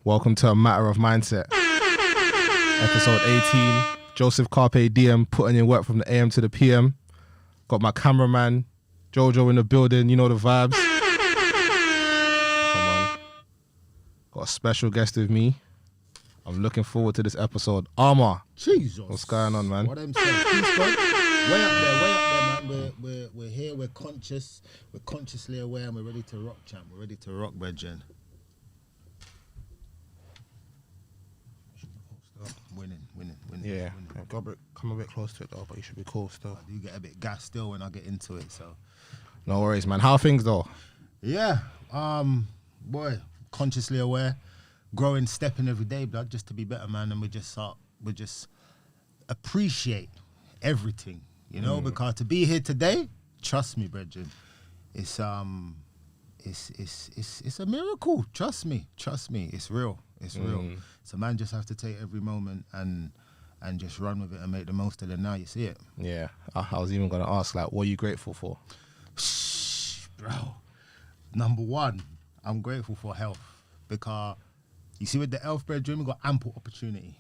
Welcome to A Matter of Mindset, episode 18. Joseph Carpe Diem, putting in work from the AM to the PM. Got my cameraman, Jojo, in the building. You know the vibes. Come on. Got a special guest with me. I'm looking forward to this episode. Armour. Jesus. What's going on, man? What I'm saying. Peace, God. Way up there, man. We're here, we're conscious, we're consciously aware, and we're ready to rock, champ. We're ready to rock, brethren. Winning. Yeah. winning. Come a bit close to it though, but you should be cool still. I do get a bit gassed still when I get into it, so. No worries, man. How are things though? Yeah. Boy, consciously aware, growing, stepping every day, blood, just to be better, man. And we just appreciate everything, you know, because to be here today, trust me, brethren, it's a miracle. Trust me, it's real. So man, just have to take every moment and just run with it and make the most of it. Now you see it. Yeah. I was even gonna ask, like, what are you grateful for? Bro, number one, I'm grateful for health, because you see with the health, brethren, we got ample opportunity.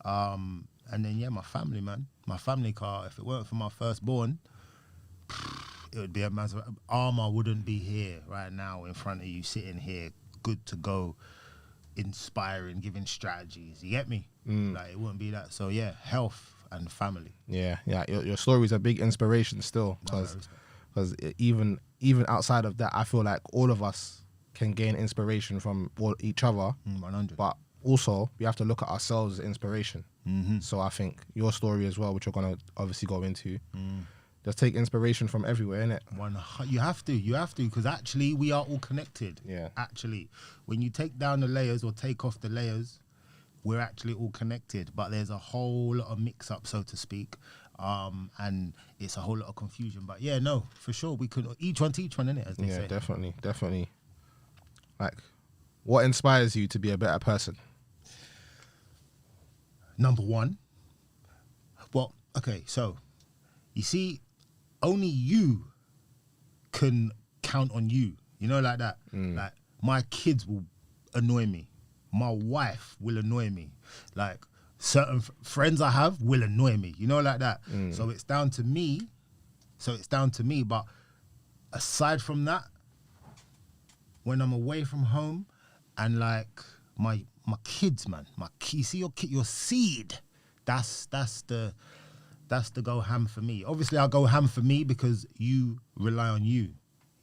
And then yeah, my family, man, my family car. If it weren't for my firstborn, it would be a massive. Armour wouldn't be here right now in front of you, sitting here, good to go, inspiring, giving strategies. You get me? Like, it wouldn't be that. So yeah, health and family. Yeah. Your story is a big inspiration still, because even outside of that, I feel like all of us can gain inspiration from each other. 100. But also, we have to look at ourselves as inspiration. So I think your story as well, which you're gonna obviously go into, just take inspiration from everywhere, innit? You have to, because actually we are all connected. Yeah. Actually, when you take down the layers or take off the layers, we're actually all connected. But there's a whole lot of mix-up, so to speak, and it's a whole lot of confusion. But yeah, no, for sure, we could each one teach one, innit, as they say. Yeah, definitely. Like, what inspires you to be a better person? Number one, well, okay, so you see, only you can count on you. You know, like that. Like, my kids will annoy me. My wife will annoy me. Like, certain friends I have will annoy me. You know, like that. So it's down to me. But aside from that, when I'm away from home and like my kids, man, you see your seed, that's the go ham for me. Obviously, I'll go ham for me because you rely on you.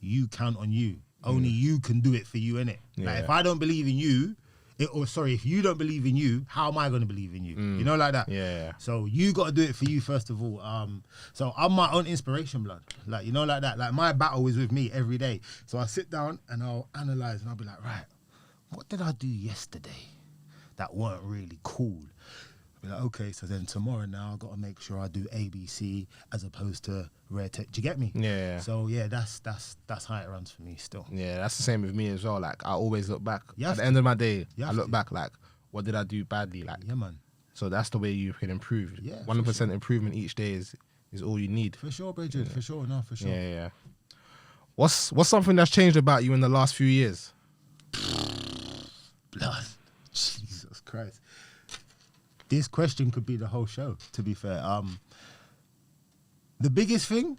You count on you. Only you can do it for you, innit? Yeah. Like, if I don't believe in you, if you don't believe in you, how am I going to believe in you? You know, like that? Yeah. So you got to do it for you first of all. So I'm my own inspiration, blood. Like, you know, like that. Like, my battle is with me every day. So I sit down and I'll analyze and I'll be like, right, what did I do yesterday that weren't really cool? Be like, okay, so then tomorrow now I got to make sure I do ABC as opposed to rare tech. Do you get me? Yeah. So yeah, that's how it runs for me still. Yeah, that's the same with me as well. Like, I always look back. You At have the to. end of my day, You I have look to. back like, what did I do badly? Like, Yeah, man. so that's the way you can improve. Yeah, 1% for sure. improvement each day is all you need. For sure, Bridget. For sure. No, for sure. Yeah. What's something that's changed about you in the last few years? Blood. Jesus Christ. This question could be the whole show, to be fair. The biggest thing,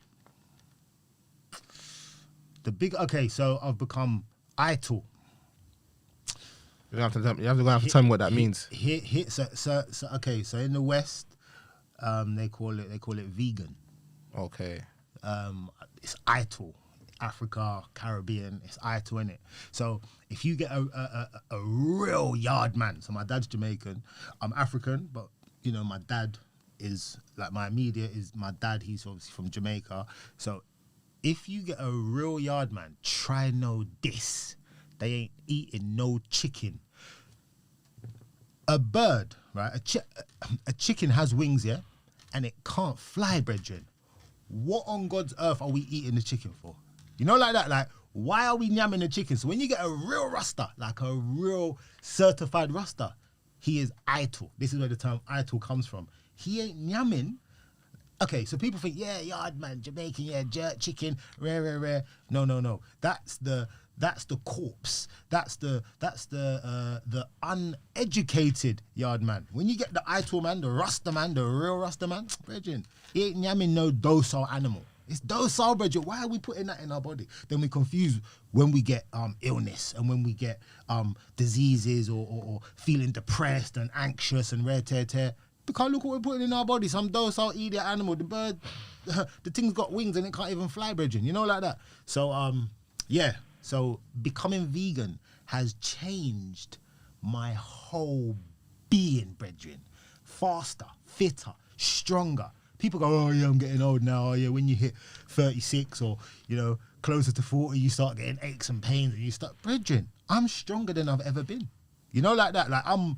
so I've become idle. You have to tell me what that means. So in the West, they call it vegan. Okay. It's idle. Africa, Caribbean, it's idle, innit? So if you get a real yard man, so my dad's Jamaican, I'm African, but you know, my dad is like, my immediate is my dad, he's obviously from Jamaica. So if you get a real yard man, try know this. They ain't eating no chicken. A bird, right? A chicken has wings, yeah? And it can't fly, brethren. What on God's earth are we eating the chicken for? You know, like that, like, why are we nyamming the chicken? So when you get a real Rasta, like a real certified Rasta, he is idle. This is where the term idle comes from. He ain't nyamming Okay, so people think, yeah, yard man, Jamaican, yeah, jerk chicken, rare. No. That's the That's the corpse. That's the uneducated yard man. When you get the Aitor man, the Rasta man, the real Rasta man, brethren, he ain't yamming no docile animal. It's docile, brethren. Why are we putting that in our body? Then we confuse when we get illness and when we get diseases or feeling depressed and anxious and rare tear. Because look what we're putting in our body. Some docile idiot animal. The bird, the thing's got wings and it can't even fly, brethren. You know, like that. So, yeah. So becoming vegan has changed my whole being, brethren. Faster, fitter, stronger. People go, oh yeah, I'm getting old now. Oh yeah, when you hit 36 or, you know, closer to 40, you start getting aches and pains and you start, brethren, I'm stronger than I've ever been. You know, like that. Like all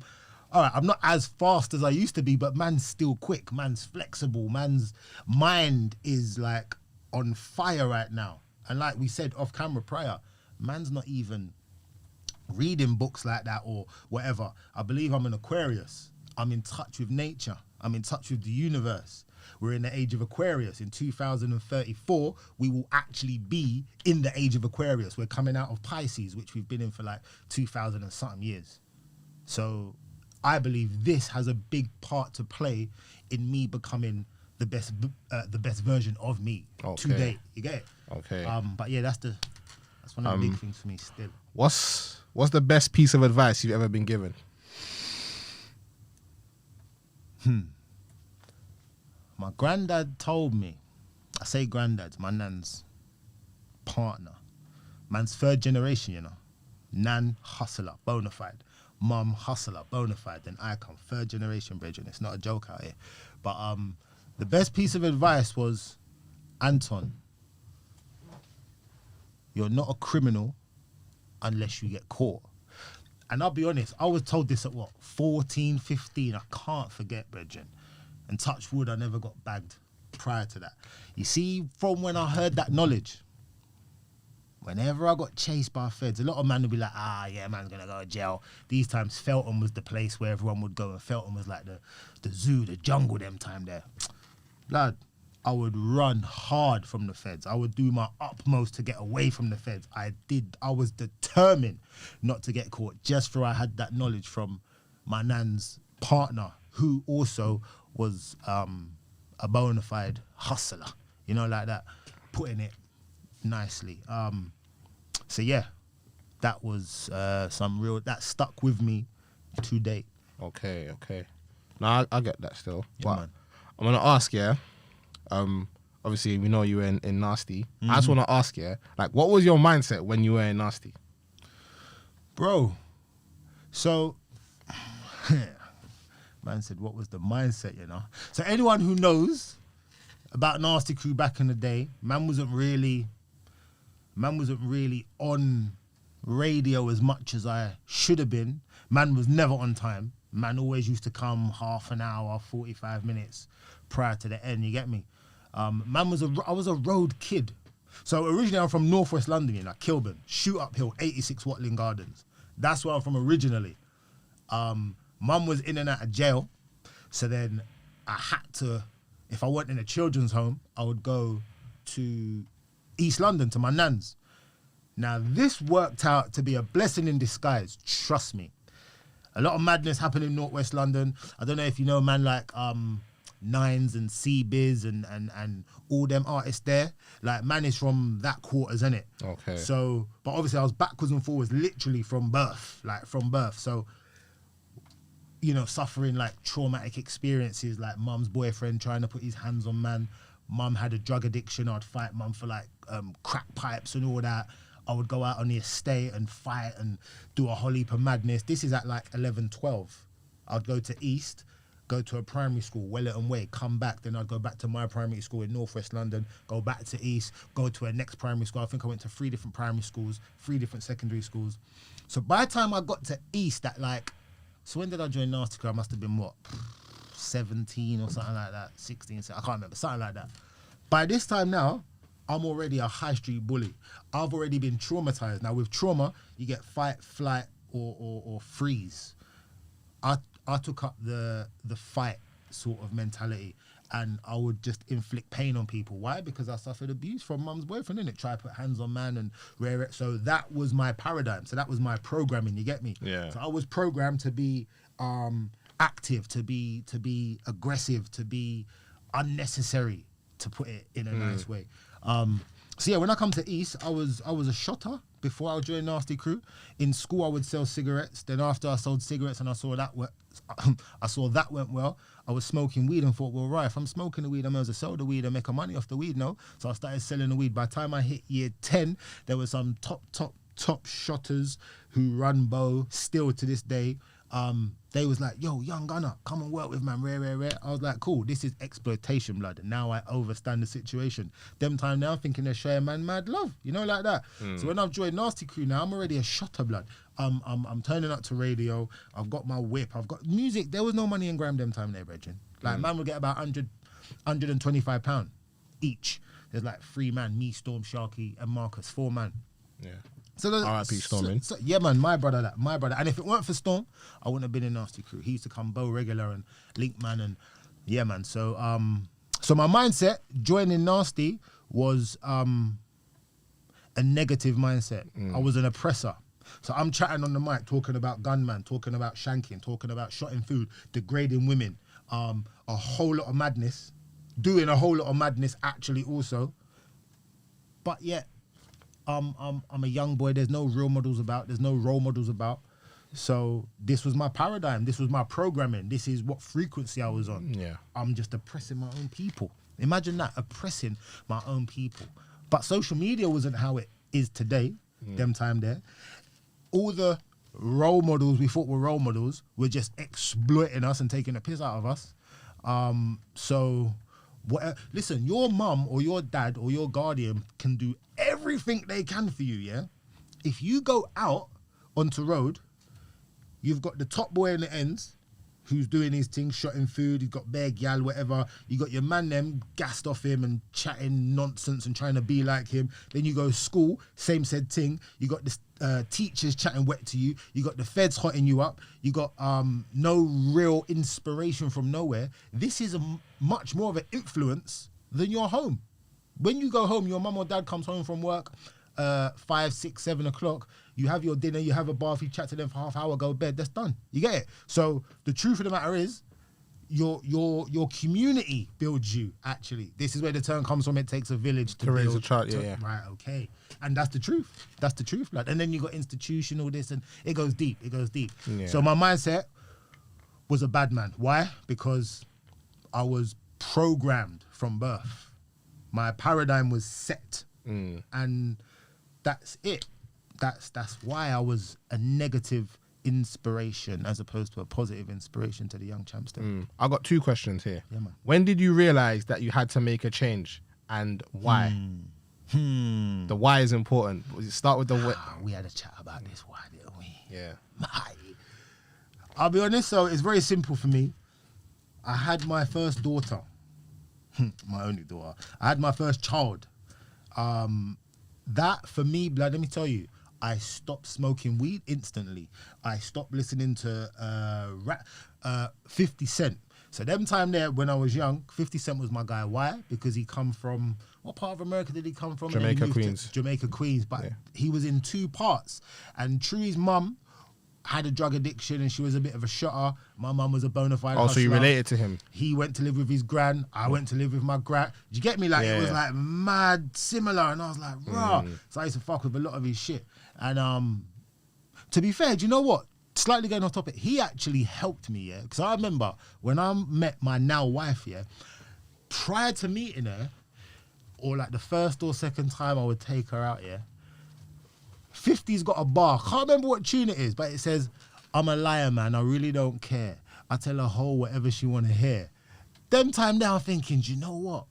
right, I'm not as fast as I used to be, but man's still quick. Man's flexible. Man's mind is like on fire right now. And like we said off camera prior, man's not even reading books like that or whatever. I believe I'm an Aquarius. I'm in touch with nature. I'm in touch with the universe. We're in the age of Aquarius. In 2034, we will actually be in the age of Aquarius. We're coming out of Pisces, which we've been in for like 2,000 and something years. So I believe this has a big part to play in me becoming the best version of me today. You get it? Okay. But yeah, that's one of the big things for me still. What's the best piece of advice you've ever been given? My granddad told me, I say granddad, my nan's partner. Man's third generation, you know. Nan, hustler, bona fide. Mum, hustler, bona fide. Then I come, third generation, brethren. It's not a joke out here. But the best piece of advice was, Anton, you're not a criminal unless you get caught. And I'll be honest, I was told this at 14, 15. I can't forget, brethren. And touch wood, I never got bagged prior to that. You see, from when I heard that knowledge, whenever I got chased by feds, a lot of men would be like, yeah, man's gonna go to jail. These times, Felton was the place where everyone would go, and Felton was like the zoo, the jungle them time there. Blood, I would run hard from the feds. I would do my utmost to get away from the feds. I was determined not to get caught, just for I had that knowledge from my nan's partner, who also was a bona fide hustler, you know, like that, putting it nicely. So yeah, that was that stuck with me to date. Okay. No, I get that still. Yeah, but man. I'm gonna ask, obviously we know you were in Nasty. I just wanna ask, like, what was your mindset when you were in Nasty? Bro, so man said, what was the mindset, you know? So anyone who knows about Nasty Crew back in the day, man wasn't really on radio as much as I should have been. Man was never on time. Man always used to come half an hour, 45 minutes prior to the end, you get me? I was a road kid. So originally I'm from northwest London, you know, Kilburn, Shoot Up Hill, 86 Watling Gardens. That's where I'm from originally. Mum was in and out of jail, so then I had to, if I went in a children's home, I would go to East London to my nan's. Now this worked out to be a blessing in disguise, trust me. A lot of madness happened in northwest London. I don't know if you know a man like Nines and C-Biz and all them artists there. Like, man is from that quarters, innit? Okay. So, but obviously I was backwards and forwards literally from birth. So, you know, suffering like traumatic experiences, like mum's boyfriend trying to put his hands on man. Mum had a drug addiction. I'd fight mum for like crack pipes and all that. I would go out on the estate and fight and do a whole heap of madness. This is at like 11, 12. I'd go to East, go to a primary school, Wellerton Way, come back. Then I'd go back to my primary school in northwest London, go back to East, go to a next primary school. I think I went to 3 different primary schools, 3 different secondary schools. So by the time I got to East, so when did I join Nasty Crew? I must have been 17 or something like that, 16, I can't remember, something like that. By this time now, I'm already a high street bully. I've already been traumatized. Now with trauma, you get fight, flight, or freeze. I took up the fight sort of mentality, and I would just inflict pain on people. Why? Because I suffered abuse from mum's boyfriend, innit? Try to put hands on man and rare it. So that was my paradigm. So that was my programming. You get me? Yeah. So I was programmed to be active, to be aggressive, to be unnecessary, to put it in a nice way. So yeah, when I come to East, I was a shotter before I joined Nasty Crew. In school, I would sell cigarettes. Then after I sold cigarettes and I saw that went well, I was smoking weed and thought, well, right, if I'm smoking the weed, I'm going to sell the weed and make a money off the weed, no? So I started selling the weed. By the time I hit year 10, there were some top shotters who run Bow still to this day. They was like, yo, young gunner, come and work with man, rare. I was like, cool, this is exploitation, blood. And now I overstand the situation. Them time now, I'm thinking they're showing man mad love, you know, like that. So when I've joined Nasty Crew now, I'm already a shotter, blood. I'm turning up to radio. I've got my whip. I've got music. There was no money in Gram them time there, brethren. Like, man would get about £125 each. There's like 3 man, me, Storm, Sharky, and Marcus, 4 man. Yeah. So R.I.P. Storm, yeah, man, my brother. And if it weren't for Storm, I wouldn't have been in Nasty Crew. He used to come Bow regular and Link man, and yeah, man. So so my mindset joining Nasty was a negative mindset. I was an oppressor. So I'm chatting on the mic, talking about gunman, talking about shanking, talking about shotting food, degrading women, a whole lot of madness, doing a whole lot of madness actually also. But yet, I'm a young boy. There's no real models about. There's no role models about. So this was my paradigm. This was my programming. This is what frequency I was on. Yeah. I'm just oppressing my own people. Imagine that, oppressing my own people. But social media wasn't how it is today, them time there. All the role models we thought were role models were just exploiting us and taking the piss out of us. So, listen, your mum or your dad or your guardian can do everything they can for you, yeah? If you go out onto road, you've got the top boy in the ends who's doing his thing, shotting food, he's got bare gal, whatever. You got your man them gassed off him and chatting nonsense and trying to be like him. Then you go to school, same said thing. You got the teachers chatting wet to you. You got the feds hotting you up. You got no real inspiration from nowhere. This is much more of an influence than your home. When you go home, your mum or dad comes home from work, 5, 6, 7 o'clock. You have your dinner, you have a bath, you chat to them for half hour, go to bed. That's done. You get it? So the truth of the matter is, your community builds you. Actually, this is where the term comes from. It takes a village to raise build a child. Yeah. Right. Okay. And that's the truth. That's the truth, lad. And then you got institutional this, and it goes deep. It goes deep. Yeah. So my mindset was a bad man. Why? Because I was programmed from birth. My paradigm was set, and that's it. That's why I was a negative inspiration as opposed to a positive inspiration to the young champster. I got 2 questions here. Yeah, man. When did you realize that you had to make a change, and why? The why is important. Start with the why. We had a chat about this. Why didn't we? Yeah. I'll be honest. So it's very simple for me. I had my first daughter, my only daughter. I had my first child. That for me, blood. Let me tell you. I stopped smoking weed instantly. I stopped listening to 50 Cent. So them time there, when I was young, 50 Cent was my guy. Why? Because he come from, what part of America did he come from? Jamaica, Queens. Jamaica, Queens. But he was in 2 parts. And Truey's mum had a drug addiction and she was a bit of a shotter. My mum was a bona fide hustler. So you related to him? He went to live with his gran. I went to live with my gran. Do you get me? Like, it was like mad similar. And I was like, rah. So I used to fuck with a lot of his shit. And to be fair, do you know what? Slightly going off topic, he actually helped me, yeah? Because I remember when I met my now wife, yeah, prior to meeting her, or like the first or second time I would take her out, yeah, 50's got a bar. Can't remember what tune it is, but it says, I'm a liar, man. I really don't care. I tell a hoe whatever she want to hear. Them time now I'm thinking, do you know what?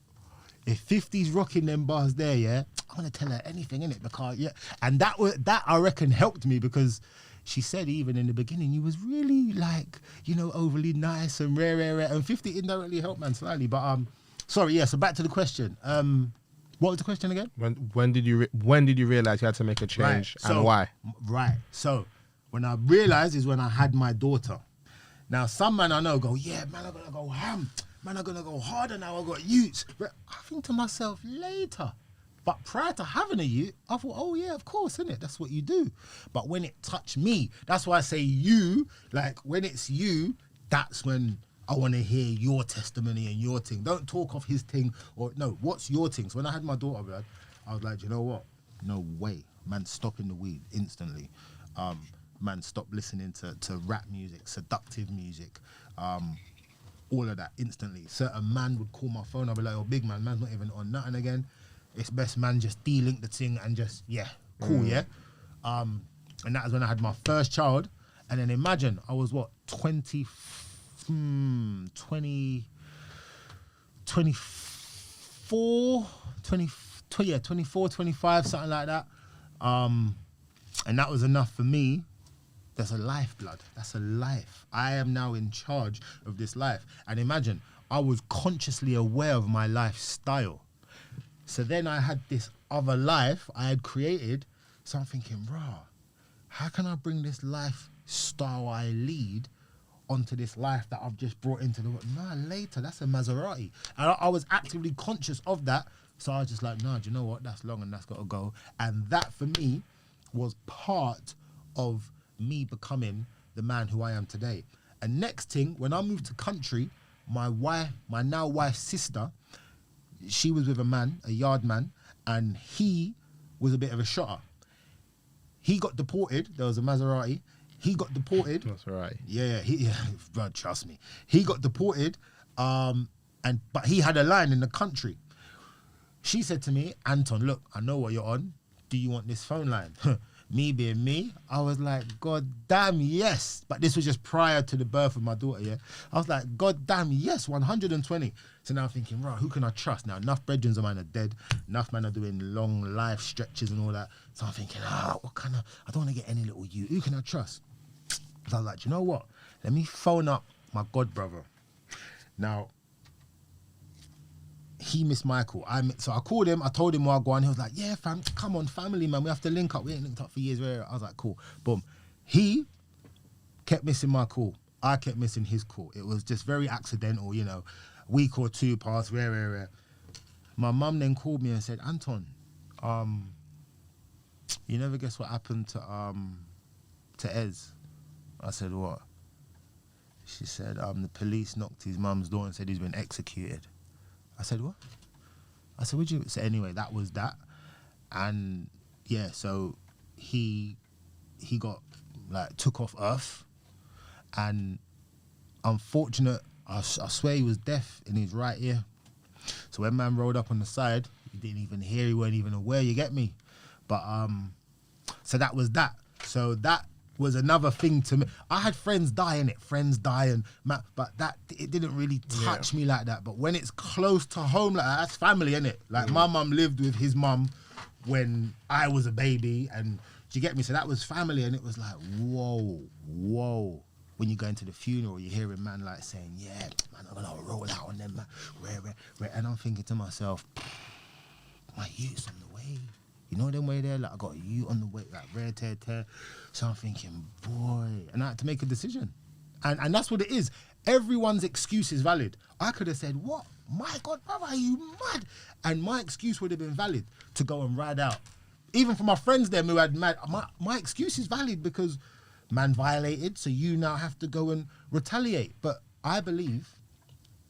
If 50's rocking them bars there, yeah, I'm going to tell her anything, innit? Because, yeah. And that I reckon helped me because she said even in the beginning, you was really like, you know, overly nice and rare. And 50 indirectly helped, man, slightly. But, sorry, yeah, so back to the question. What was the question again? When did you realize you had to make a change, and why? Right. So when I realized is when I had my daughter. Now some man I know go, yeah, man, I'm gonna go ham. man, I'm gonna go harder now. I got youths. But I think to myself later. But prior to having a youth, I thought, oh yeah, of course, innit? That's what you do. But when it touched me, that's why I say you. Like when it's you, that's when I want to hear your testimony and your thing. Don't talk off his thing or no. What's your thing? So when I had my daughter, blood, I was like, you know what? No way, man, stopping the weed instantly. Man, stop listening to rap music, seductive music. All of that instantly. Certain man would call my phone. I'll be like, oh, big man, man's not even on nothing again. It's best, man, just de-link the thing and just, yeah, cool, yeah? And that was when I had my first child. And then imagine, I was what, 24, 25, something like that. And that was enough for me. That's a life, blood. That's a life. I am now in charge of this life. And imagine, I was consciously aware of my lifestyle. So then I had this other life I had created. So I'm thinking, rah, how can I bring this lifestyle I lead onto this life that I've just brought into the world? Nah, later, that's a Maserati. And I was actively conscious of that. So I was just like, nah, do you know what? That's long and that's got to go. And that for me was part of me becoming the man who I am today. And next thing, when I moved to country, my now wife's sister, she was with a man, a yard man, and he was a bit of a shotter. He got deported. There was a Maserati. He got deported. That's right. Yeah, bro, trust me. He got deported, but he had a line in the country. She said to me, Anton, look, I know what you're on. Do you want this phone line? Me being me, I was like, God damn, yes. But this was just prior to the birth of my daughter, yeah? I was like, God damn, yes, 120. So now I'm thinking, right, who can I trust? Now, enough brethren of mine are dead. Enough men are doing long life stretches and all that. So I'm thinking, what kind of, I don't want to get any little you. Who can I trust? So I was like, you know what? Let me phone up my god brother. Now, he missed Michael. So I called him, I told him what I go on. He was like, yeah, fam, come on, family, man. We have to link up. We ain't linked up for years. I was like, cool. Boom. He kept missing my call. I kept missing his call. It was just very accidental, you know. Week or two passed, rare. My mum then called me and said, Anton, you never guess what happened to Ez? I said, what? She said, the police knocked his mum's door and said he's been executed. I said, what? I said, would you? So anyway, that was that. And yeah, so he got, like, took off Earth. And unfortunate, I swear he was deaf in his right ear. So when man rolled up on the side, he didn't even hear, he weren't even aware, you get me? But, so that was that. So that was another thing to me. I had friends die in it, but that, it didn't really touch me like that. But when it's close to home, like that's family, innit? Like my mum lived with his mum when I was a baby, and do you get me? So that was family, and it was like, whoa. When you go into the funeral, you hear a man like saying, yeah, man, I'm gonna roll out on them, man. Rare. And I'm thinking to myself, my youth's on the way. You know them way there? Like, I got you on the way, like, rare, tear. So I'm thinking, boy. And I had to make a decision. And that's what it is. Everyone's excuse is valid. I could have said, what? My God, brother, are you mad? And my excuse would have been valid to go and ride out. Even for my friends them who had mad, my excuse is valid because man violated, so you now have to go and retaliate. But I believe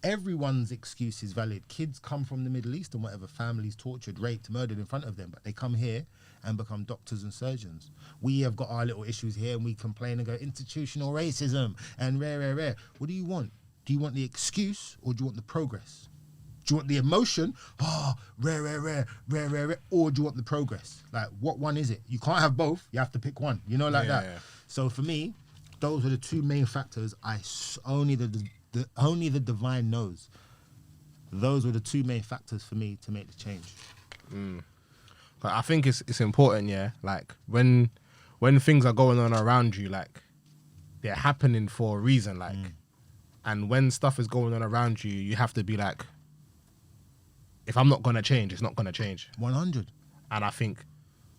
everyone's excuse is valid. Kids come from the Middle East and whatever, families tortured, raped, murdered in front of them, but they come here and become doctors and surgeons. We have got our little issues here and we complain and go, institutional racism and rare. What do you want? Do you want the excuse or do you want the progress? Do you want the emotion? Oh, rare, or do you want the progress? Like, what one is it? You can't have both. You have to pick one, you know, like that. Yeah. So for me, those are the two main factors. Only the divine knows. Those were the two main factors for me to make the change. But I think it's important, yeah. Like when things are going on around you, like they're happening for a reason, like. And when stuff is going on around you, you have to be like, if I'm not gonna change, it's not gonna change. 100. And I think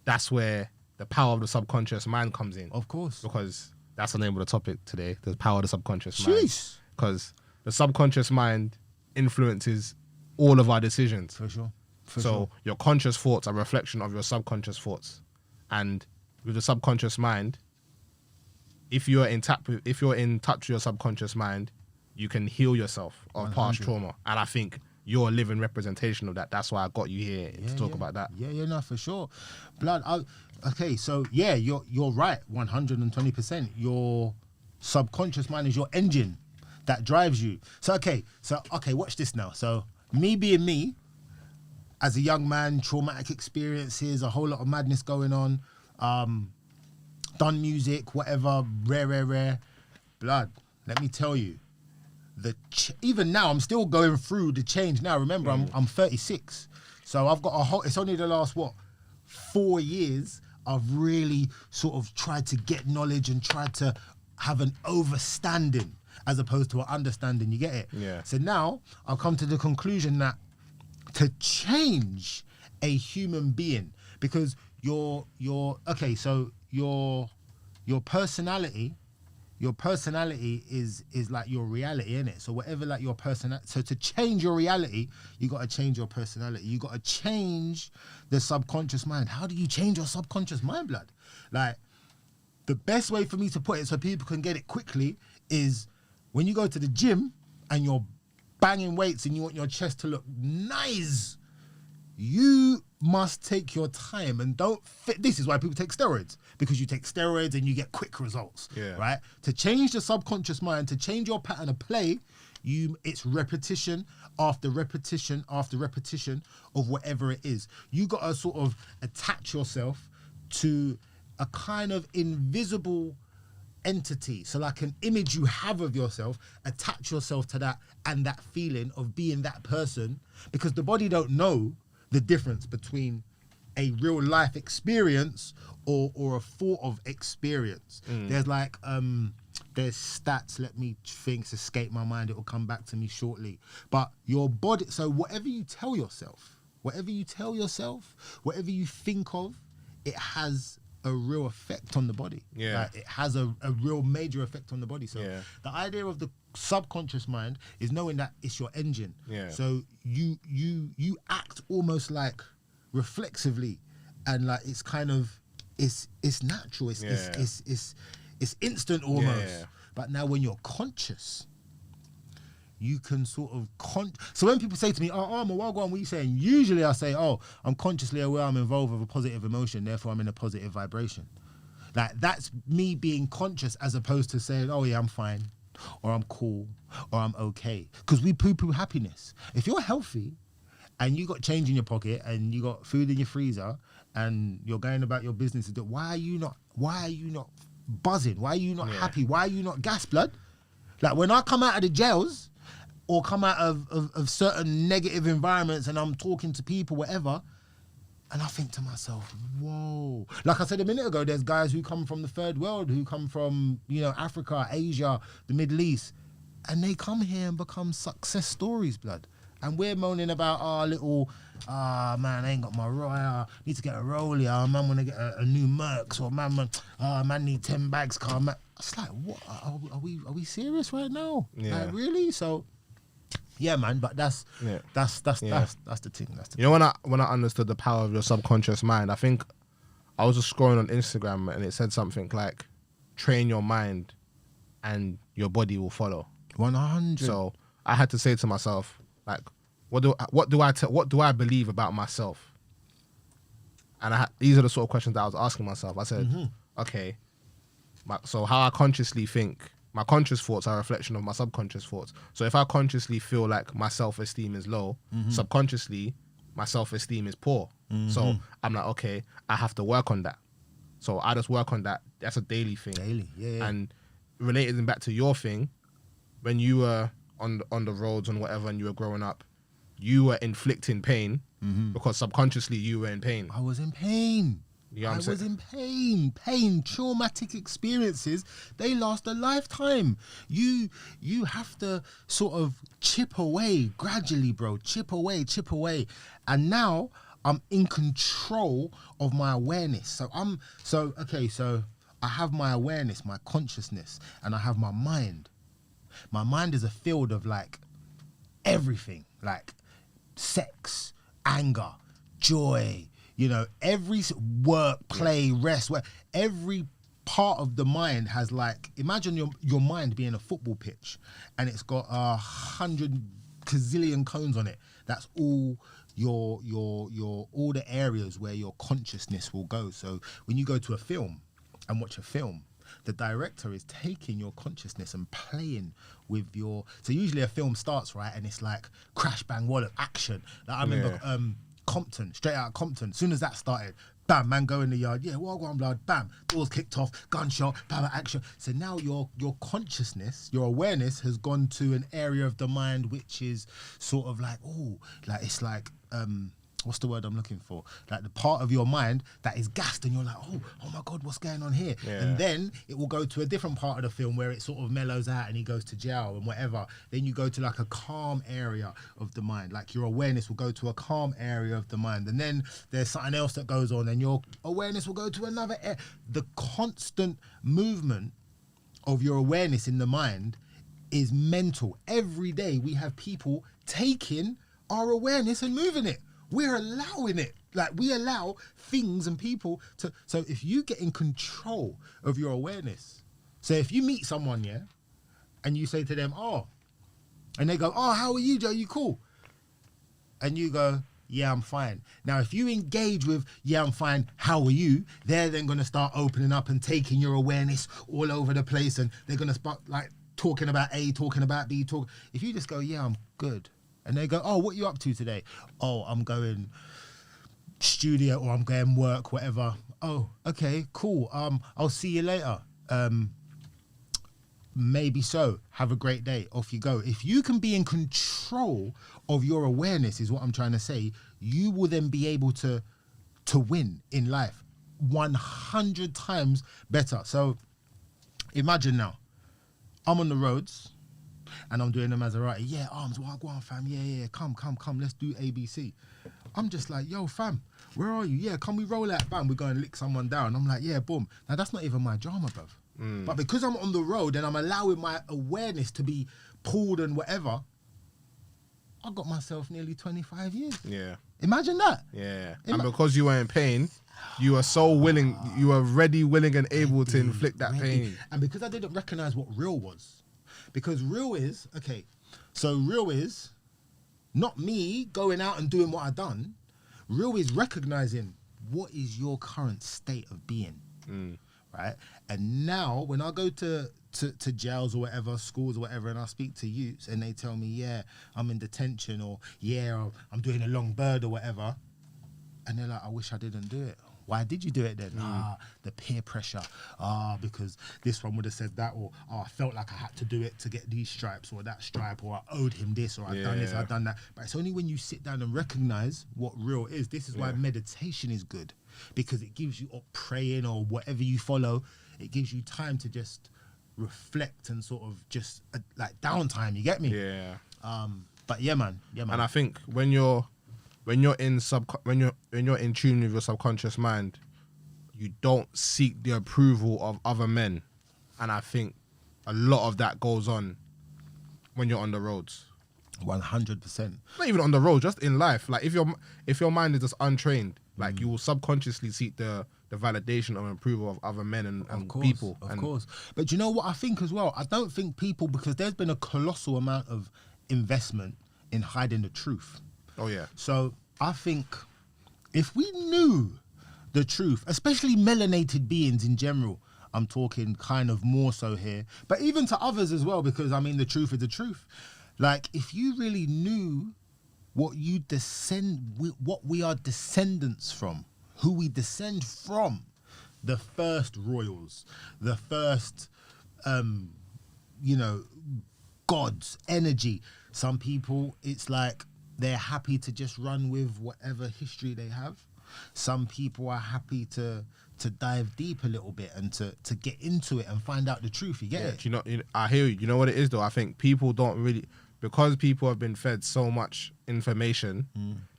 that's where the power of the subconscious mind comes in. Of course. Because that's the name of the topic today, the power of the subconscious mind. Because the subconscious mind influences all of our decisions. For sure. So your conscious thoughts are a reflection of your subconscious thoughts, and with the subconscious mind, if you're in touch with your subconscious mind, you can heal yourself of 100. past trauma. And I think you're a living representation of that. That's why I got you here to talk about that. Yeah, no, for sure. Blood. Okay, so yeah, you're right, 120%. Your subconscious mind is your engine that drives you. So okay, watch this now. So me being me, as a young man, traumatic experiences, a whole lot of madness going on, done music, whatever, rare. Blood, let me tell you, even now, I'm still going through the change now. Remember, I'm 36. So I've got it's only the last, 4 years I've really sort of tried to get knowledge and tried to have an overstanding as opposed to an understanding. You get it? Yeah. So now I've come to the conclusion that to change a human being, because your personality is like your reality, innit? So whatever, like your personality. So to change your reality, you got to change your personality. You got to change the subconscious mind. How do you change your subconscious mind, blood? Like, the best way for me to put it so people can get it quickly is when you go to the gym and you're banging weights and you want your chest to look nice, you must take your time and don't fit. This is why people take steroids, because you take steroids and you get quick results, right? To change the subconscious mind, to change your pattern of play, it's repetition after repetition after repetition of whatever it is. You got to sort of attach yourself to a kind of invisible entity. So like an image you have of yourself, attach yourself to that and that feeling of being that person, because the body don't know the difference between a real life experience or a thought of experience. There's like there's stats, let me think, it's escaped my mind, it will come back to me shortly. But your body, so whatever you tell yourself, whatever you think of, it has a real effect on the body. Like, it has a real major effect on the body. So the idea of the subconscious mind is knowing that it's your engine. So you act almost like reflexively, and like it's kind of it's natural. It's instant almost. But now when you're conscious, you can sort of so when people say to me, oh, what are you saying? Usually I say, I'm consciously aware I'm involved with a positive emotion, therefore I'm in a positive vibration. Like, that's me being conscious, as opposed to saying, oh yeah, I'm fine, or I'm cool, or I'm okay. Because we poo-poo happiness. If you're healthy and you got change in your pocket and you got food in your freezer and you're going about your business, why are you not buzzing? Why are you not happy? Why are you not gas, blood? Like, when I come out of the jails or come out of certain negative environments and I'm talking to people, whatever, and I think to myself, whoa. Like I said a minute ago, there's guys who come from the third world, who come from, Africa, Asia, the Middle East, and they come here and become success stories, blood. And we're moaning about our little, man, I ain't got my Roya, need to get a rollie, man want to get a new Mercs, or man need 10 bags, car, man. It's like, what, are we serious right now? Like, really? So, yeah, man, but that's the thing. That's the thing. You know, when I understood the power of your subconscious mind, I think I was just scrolling on Instagram and it said something like, train your mind and your body will follow. 100. So I had to say to myself, like, what do I believe about myself? And these are the sort of questions that I was asking myself. I said, okay, so how I consciously think, my conscious thoughts are a reflection of my subconscious thoughts. So if I consciously feel like my self-esteem is low, subconsciously, my self-esteem is poor. So I'm like, okay, I have to work on that. So I just work on that. That's a daily thing. Yeah. And relating back to your thing, when you were on the roads and whatever and you were growing up, you were inflicting pain because subconsciously you were in pain. I was in pain. You know what I'm I was saying? in pain. Traumatic experiences, they last a lifetime. You have to sort of chip away gradually, bro. Chip away. And now I'm in control of my awareness. So I have my awareness, my consciousness, and I have my mind. My mind is a field of like everything, like sex, anger, joy, you know, work, play, rest, where every part of the mind has, like, imagine your mind being a football pitch and it's got 100 gazillion cones on it. That's all your all the areas where your consciousness will go. So when you go to a film and watch a film, the director is taking your consciousness and playing with your. So usually a film starts, right, and it's like crash bang wallop action. Like I remember Compton, Straight Outta Compton. As soon as that started, bam, man go in the yard, yeah, well, go on, blood, bam, doors kicked off, gunshot, bam, action. So now your consciousness, your awareness has gone to an area of the mind which is sort of like, oh, like it's like what's the word I'm looking for? Like the part of your mind that is gassed and you're like, oh my God, what's going on here? Yeah. And then it will go to a different part of the film where it sort of mellows out and he goes to jail and whatever. Then you go to like a calm area of the mind. Like your awareness will go to a calm area of the mind. And then there's something else that goes on and your awareness will go to another area. The constant movement of your awareness in the mind is mental. Every day we have people taking our awareness and moving it. We're allowing it. Like we allow things and people to. So if you get in control of your awareness, so if you meet someone, yeah, and you say to them, oh, and they go, oh, how are you, Joe? You cool? And you go, yeah, I'm fine. Now, if you engage with, yeah, I'm fine, how are you? They're then going to start opening up and taking your awareness all over the place. And they're going to start like talking about A, talking about B, If you just go, yeah, I'm good. And they go, oh, what are you up to today? Oh, I'm going studio or I'm going work, whatever. Oh, okay, cool. I'll see you later. Maybe so. Have a great day. Off you go. If you can be in control of your awareness, is what I'm trying to say, you will then be able to win in life 100 times better. So imagine now, I'm on the roads, and I'm doing the Maserati. Yeah, arms, wagwan, fam. Yeah, come. Let's do ABC. I'm just like, yo, fam, where are you? Yeah, can we roll that? Bam, we're going to lick someone down. I'm like, yeah, boom. Now, that's not even my drama, bruv. But because I'm on the road and I'm allowing my awareness to be pulled and whatever, I got myself nearly 25 years. Yeah. Imagine that. Yeah. And because you were in pain, you were so willing, you were ready, willing, and able to inflict that pain. And because I didn't recognize what real was. Because real is, okay, so real is not me going out and doing what I've done. Real is recognizing what is your current state of being, right? And now when I go to jails or whatever, schools or whatever, and I speak to youths and they tell me, yeah, I'm in detention or yeah, I'm doing a long bird or whatever. And they're like, I wish I didn't do it. Why did you do it then? The peer pressure. Because this one would have said that, or I felt like I had to do it to get these stripes or that stripe, or I owed him this, or I've done this, I've done that. But it's only when you sit down and recognize what real is. This is why meditation is good, because it gives you, or praying or whatever you follow, it gives you time to just reflect and sort of just like downtime. You get me? Yeah. But yeah, man. And I think when you're in tune with your subconscious mind, you don't seek the approval of other men, and I think a lot of that goes on when you're on the roads. 100%. Not even on the road, just in life. Like if your mind is just untrained, like you will subconsciously seek the validation and approval of other men and people. Of course. But you know what I think as well? I don't think people, because there's been a colossal amount of investment in hiding the truth. Oh, yeah. So I think if we knew the truth, especially melanated beings in general, I'm talking kind of more so here, but even to others as well, because I mean, the truth is the truth. Like if you really knew what we are descendants from, who we descend from, the first royals, the first, gods, energy. Some people, it's like, they're happy to just run with whatever history they have. Some people are happy to dive deep a little bit and to get into it and find out the truth. You get it? You know, I hear you. You know what it is though? I think people don't really, because people have been fed so much information,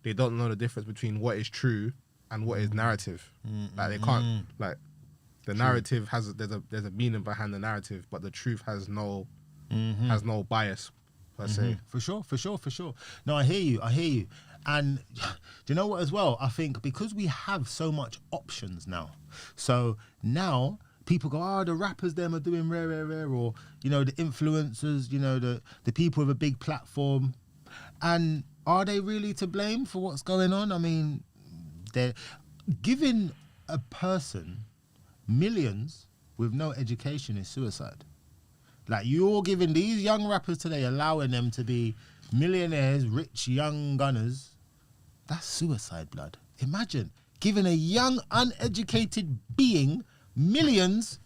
they don't know the difference between what is true and what is narrative. Like they can't, like the narrative has, there's a meaning behind the narrative, but the truth has no bias. per se. For sure. No, I hear you. And do you know what as well? I think because we have so much options now, so now people go, oh, the rappers them are doing rare, or, you know, the influencers, you know, the people with a big platform. And are they really to blame for what's going on? I mean, they're giving a person millions with no education is suicide. Like, you're giving these young rappers today, allowing them to be millionaires, rich, young gunners. That's suicide, blood. Imagine giving a young, uneducated being millions.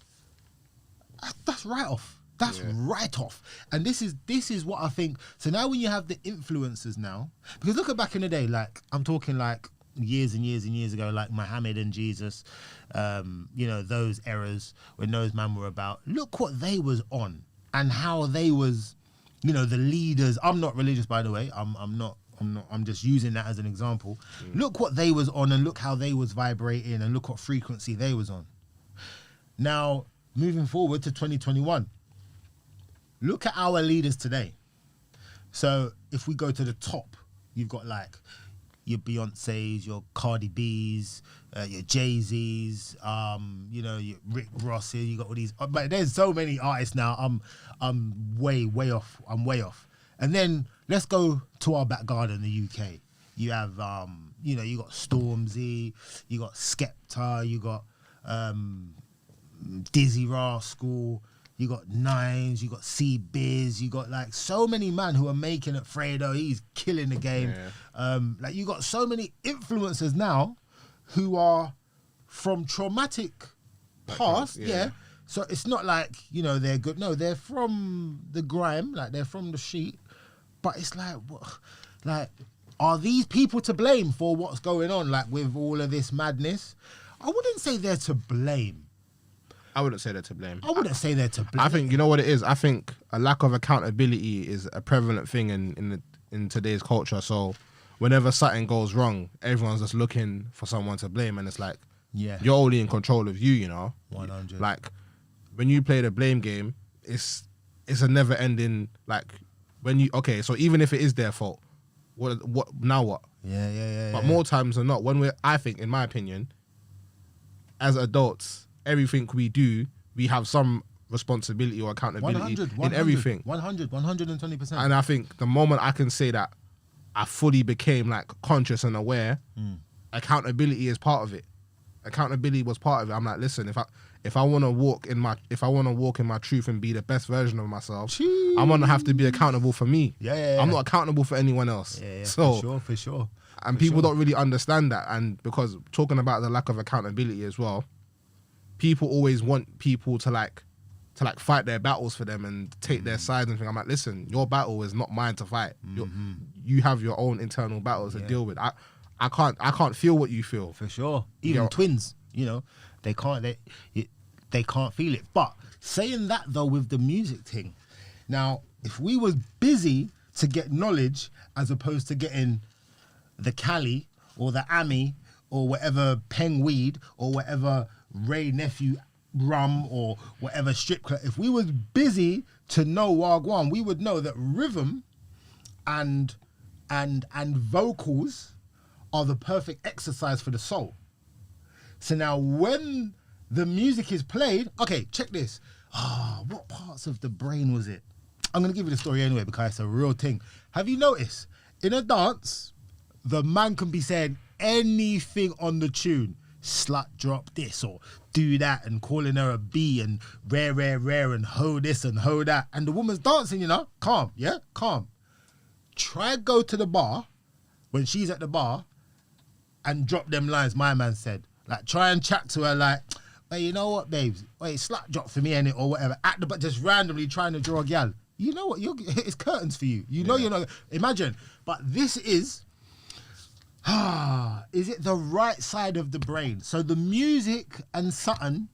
That's right off. That's right off. And this is what I think. So now when you have the influencers now, because look at back in the day, like, I'm talking like years and years and years ago, like Muhammad and Jesus, you know, those eras when those men were about. Look what they was on and how they was, you know, the leaders. I'm not religious, by the way. I'm just using that as an example. Look what they was on and look how they was vibrating and look what frequency they was on. Now, moving forward to 2021, look at our leaders today. So if we go to the top, you've got like your Beyoncés, your Cardi B's, your Jay-Z's, you know, your Rick Ross here. You got all these, but there's so many artists now. I'm way off. I'm way off. And then let's go to our back garden, the UK. You have, you know, you got Stormzy, you got Skepta, you got Dizzy Rascal, you got Nines, you got C-Biz, you got like so many men who are making it. Fredo, he's killing the game. Yeah. Like, you got so many influencers now who are from traumatic past, yeah. So it's not like, you know, they're good. No, they're from the grime, like they're from the sheet. But it's like, what, like, are these people to blame for what's going on, like with all of this madness? I wouldn't say they're to blame. I wouldn't say they're to blame. I wouldn't say they're to blame. I think, you know what it is? I think a lack of accountability is a prevalent thing in today's culture. So whenever something goes wrong, everyone's just looking for someone to blame. And it's like, you're only in control of you, you know? 100. Like, when you play the blame game, it's a never ending, like, when you, okay, so even if it is their fault, what now what? Yeah. But more times than not, when I think, in my opinion, as adults, everything we do, we have some responsibility or accountability 100, in everything. 120%. And I think the moment I can say that I fully became like conscious and aware, accountability is part of it. Accountability was part of it. I'm like, listen, if I want to walk in my truth and be the best version of myself, I'm gonna have to be accountable for me. Yeah. I'm not accountable for anyone else. Yeah. So For sure. And people don't really understand that. And because talking about the lack of accountability as well, people always want people to fight their battles for them and take their sides and think. I'm like, listen, your battle is not mine to fight. You have your own internal battles to deal with. I can't feel what you feel. For sure. Even twins, you know, they can't feel it. But saying that though, with the music thing, now if we was busy to get knowledge as opposed to getting the Cali or the Ami or whatever Peng weed or whatever Ray nephew rum or whatever strip club, if we was busy to know Wagwan, we would know that rhythm and vocals are the perfect exercise for the soul. So now when the music is played, okay, check this. What parts of the brain was it? I'm going to give you the story anyway because it's a real thing. Have you noticed, in a dance, the man can be saying anything on the tune. Slut drop this or do that and calling her a B and rare and ho this and ho that. And the woman's dancing, you know, calm, yeah? Calm. Try go to the bar when she's at the bar and drop them lines my man said. Like, try and chat to her like, hey, you know what, babes? Wait, slut drop for me, innit, or whatever. At the but just randomly trying to draw a gal. You know what? It's curtains for you. You know you're not. Imagine. But this is it the right side of the brain? So the music and something,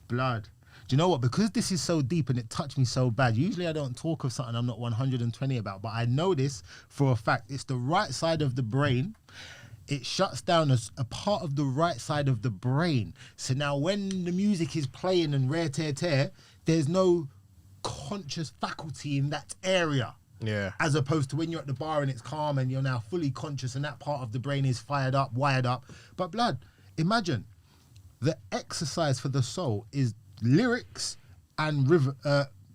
blood. Do you know what? Because this is so deep and it touched me so bad, usually I don't talk of something I'm not 120 about, but I know this for a fact. It's the right side of the brain. It shuts down as a part of the right side of the brain. So now when the music is playing and rare tear, there's no conscious faculty in that area. Yeah. As opposed to when you're at the bar and it's calm and you're now fully conscious and that part of the brain is fired up, wired up. But blood, imagine the exercise for the soul is lyrics and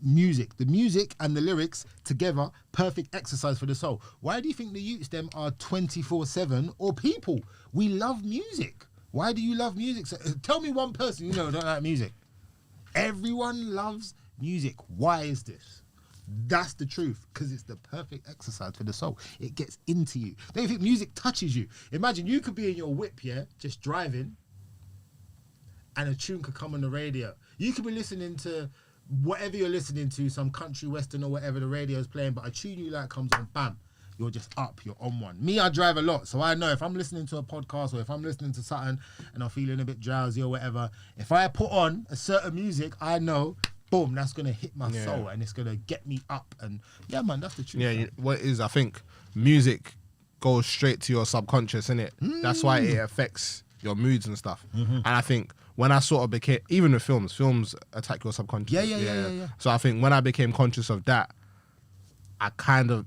music. The music and the lyrics together, perfect exercise for the soul. Why do you think the youths them are 24/7 or people? We love music. Why do you love music? So, tell me one person you know who don't like music. Everyone loves music. Why is this? That's the truth, because it's the perfect exercise for the soul. It gets into you. Don't you think music touches you? Imagine you could be in your whip, yeah, just driving, and a tune could come on the radio. You could be listening to whatever you're listening to, some country western or whatever the radio's playing, but a tune you like comes on, bam, you're just up, you're on one. Me, I drive a lot, so I know if I'm listening to a podcast or if I'm listening to something and I'm feeling a bit drowsy or whatever, if I put on a certain music, I know, boom, that's going to hit my soul and it's going to get me up. And yeah, man, that's the truth. Yeah, what is, I think music goes straight to your subconscious, innit? That's why it affects your moods and stuff. And I think when I sort of became, even with films attack your subconscious. Yeah. So I think when I became conscious of that, I kind of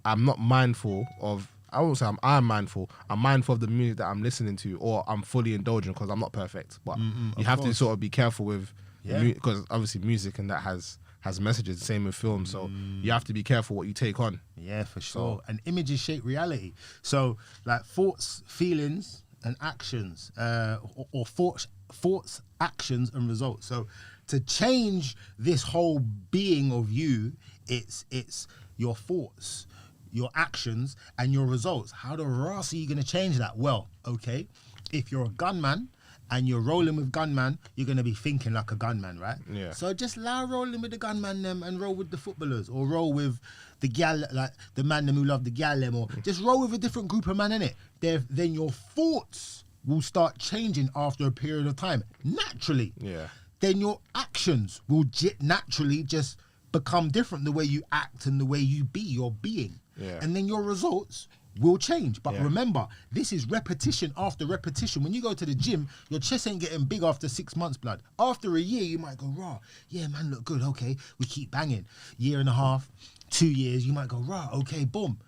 I'm not mindful of, I won't say I'm mindful. I'm mindful of the music that I'm listening to, or I'm fully indulgent because I'm not perfect. But you have to sort of be careful with, because obviously music and that has messages, same with film. So you have to be careful what you take on. Yeah, for sure. And images shape reality. So like thoughts, feelings, and actions, or thoughts, actions, and results. So to change this whole being of you, it's your thoughts, your actions, and your results. How the ass are you going to change that? Well, okay, if you're a gunman and you're rolling with gunman, you're going to be thinking like a gunman, right? Yeah. So just allow rolling with the gunman them and roll with the footballers, or roll with the gal, like the man them who love the gal them, or just roll with a different group of man, innit? Then your thoughts will start changing after a period of time, naturally. Yeah. Then your actions will naturally just become different, the way you act and the way you be, your being. Yeah. And then your results will change. But Yeah. remember, this is repetition after repetition. When you go to the gym, your chest ain't getting big after 6 months, blood. After a year, you might go, raw, yeah, man, look good, okay, we keep banging. Year and a half, 2 years, you might go, raw, okay, boom.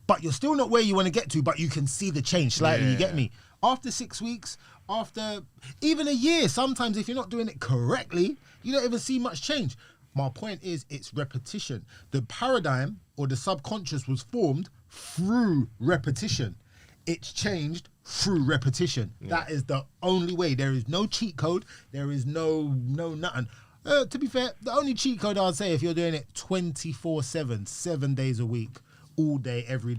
But you're still not where you want to get to, but you can see the change slightly, you get me? After 6 weeks, after even a year, sometimes if you're not doing it correctly, you don't even see much change. My point is, it's repetition. The paradigm or the subconscious was formed through repetition. It's changed through repetition. Yeah. That is the only way. There is no cheat code. There is no nothing. To be fair, the only cheat code I'd say, if you're doing it 24/7, 7 days a week, all day, every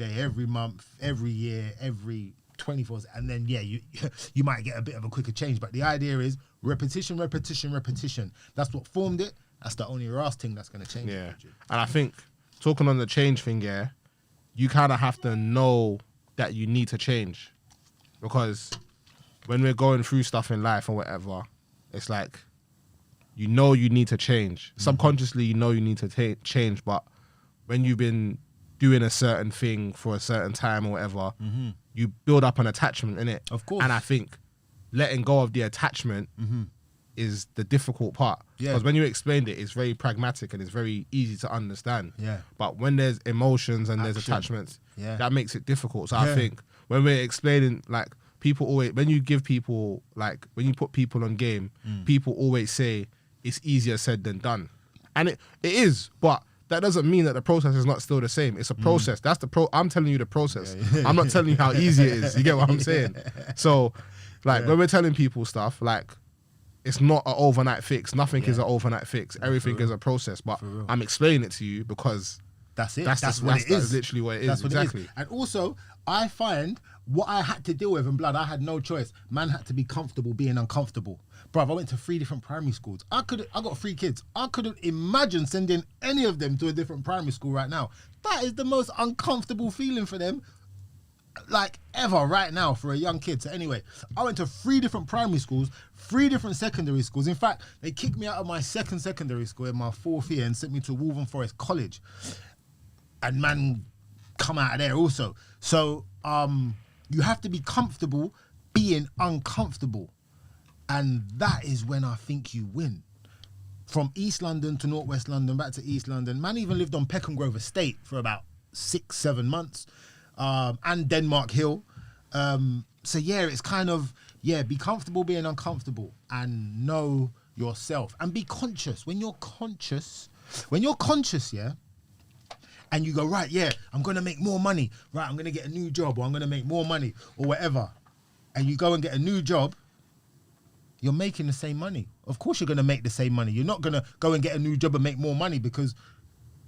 month, every year, every 24, and then you might get a bit of a quicker change. But the idea is repetition. That's what formed it. That's the only last thing that's going to change. Yeah. And I think, talking on the change thing, you kind of have to know that you need to change. Because when we're going through stuff in life or whatever, it's like, you know you need to change. Subconsciously, you know you need to change, but when you've been doing a certain thing for a certain time or whatever, you build up an attachment in it. Of course. And I think letting go of the attachment is the difficult part. Yeah. Because when you explained it, it's very pragmatic and it's very easy to understand. Yeah. But when there's emotions and there's Action. attachments, Yeah. that makes it difficult. So I think when we're explaining, like, people always, when you give people, like, when you put people on game, people always say it's easier said than done. And it is, but that doesn't mean that the process is not still the same. It's a process. That's I'm telling you the process. I'm not telling you how easy it is. You get what I'm saying? So, like, when we're telling people stuff, like, it's not an overnight fix. Nothing is an overnight fix. Everything is a process. But I'm explaining it to you because that's it. That's what it is. That's literally what it is. That's what exactly. it is. And also, I find what I had to deal with in blood, I had no choice. Man had to be comfortable being uncomfortable. Bruv, I went to 3 different primary schools. I got 3 kids. I couldn't imagine sending any of them to a different primary school right now. That is the most uncomfortable feeling for them, like, ever right now for a young kid. So anyway, I went to 3 different primary schools, 3 different secondary schools. In fact, they kicked me out of my second secondary school in my 4th year and sent me to Wolverhampton Forest College. And man, come out of there also. So you have to be comfortable being uncomfortable. And that is when I think you win. from East London to North West London, back to East London. Man even lived on Peckham Grove Estate for about 6-7 months, and Denmark Hill. So yeah, it's kind of, be comfortable being uncomfortable and know yourself and be conscious. When you're conscious, yeah, and you go, right, yeah, I'm going to make more money. Right, I'm going to get a new job, or I'm going to make more money, or whatever. And you go and get a new job, you're making the same money. Of course you're going to make the same money. You're not going to go and get a new job and make more money because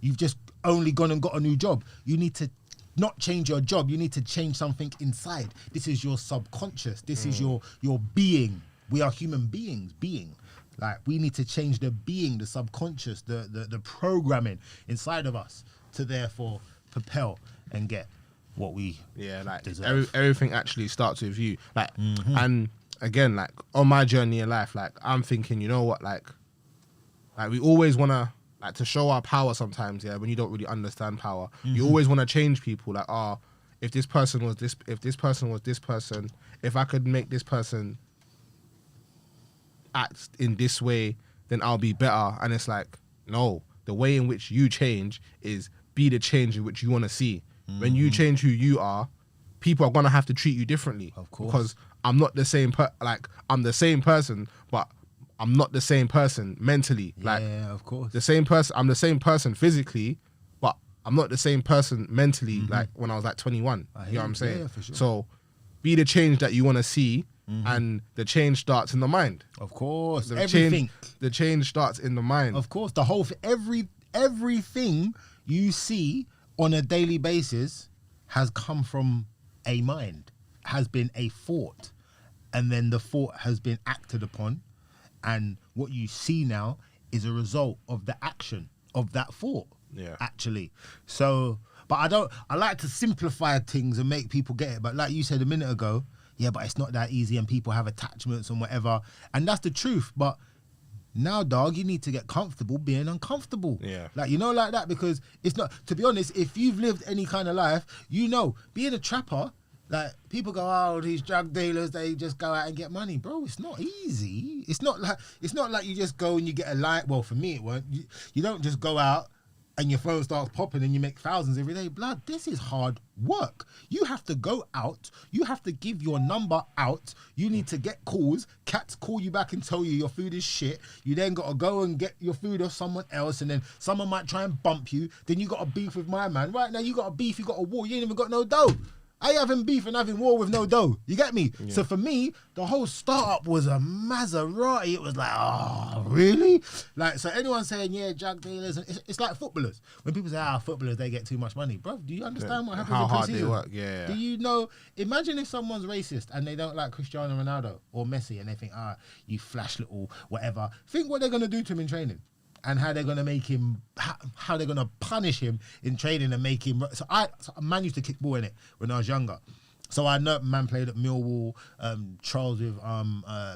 you've just only gone and got a new job. You need to not change your job. You need to change something inside. This is your subconscious. This is your being. We are human beings, Like, we need to change the being, the subconscious, the programming inside of us to therefore propel and get what we deserve. Everything actually starts with you. Like, and again, like, on my journey in life, like, I'm thinking, you know what, like we always want to, like, to show our power sometimes, yeah, when you don't really understand power. You always want to change people, like, if this person was this person, if I could make this person act in this way, then I'll be better. And it's like, no, the way in which you change is be the change in which you want to see. When you change who you are, people are going to have to treat you differently. Of course. Because I'm not the same, I'm the same person, but I'm not the same person mentally. Like, yeah, of course. The same person, I'm the same person physically, but I'm not the same person mentally, like, when I was like 21. You know what I'm saying? Yeah, for sure. So be the change that you want to see, and the change starts in the mind. Of course. The change starts in the mind. Of course. The whole, everything you see on a daily basis has come from a mind, has been a thought, and then the thought has been acted upon, and what you see now is a result of the action of that thought. Yeah. Actually. So, but I like to simplify things and make people get it. But like you said a minute ago, yeah, but it's not that easy and people have attachments and whatever. And that's the truth. But now, dog, you need to get comfortable being uncomfortable. Yeah. Like, you know, like that, because it's not, to be honest, if you've lived any kind of life, you know, being a trapper, like, people go, oh, these drug dealers, they just go out and get money. Bro, it's not easy. It's not like you just go and you get a light. Well, for me, it weren't. You don't just go out and your phone starts popping and you make thousands every day. Blood, this is hard work. You have to go out. You have to give your number out. You need to get calls. Cats call you back and tell you your food is shit. You then got to go and get your food off someone else, and then someone might try and bump you. Then you got a beef with my man. Right now, you got a beef, you got a war. You ain't even got no dough. I having beef and having war with no dough. You get me? Yeah. So for me, the whole startup was a Maserati. It was like, oh, really? Like, so anyone saying, yeah, drug dealers, it's like footballers. When people say, footballers, they get too much money. Bro, do you understand what happens how in hard pre-season? they work? Yeah. Do you know, imagine if someone's racist and they don't like Cristiano Ronaldo or Messi and they think, you flash little whatever. Think what they're going to do to him in training. And how they're going to make him, how they're going to punish him in training and make him. So a man used to kick ball in it when I was younger. So I know man played at Millwall, Charles with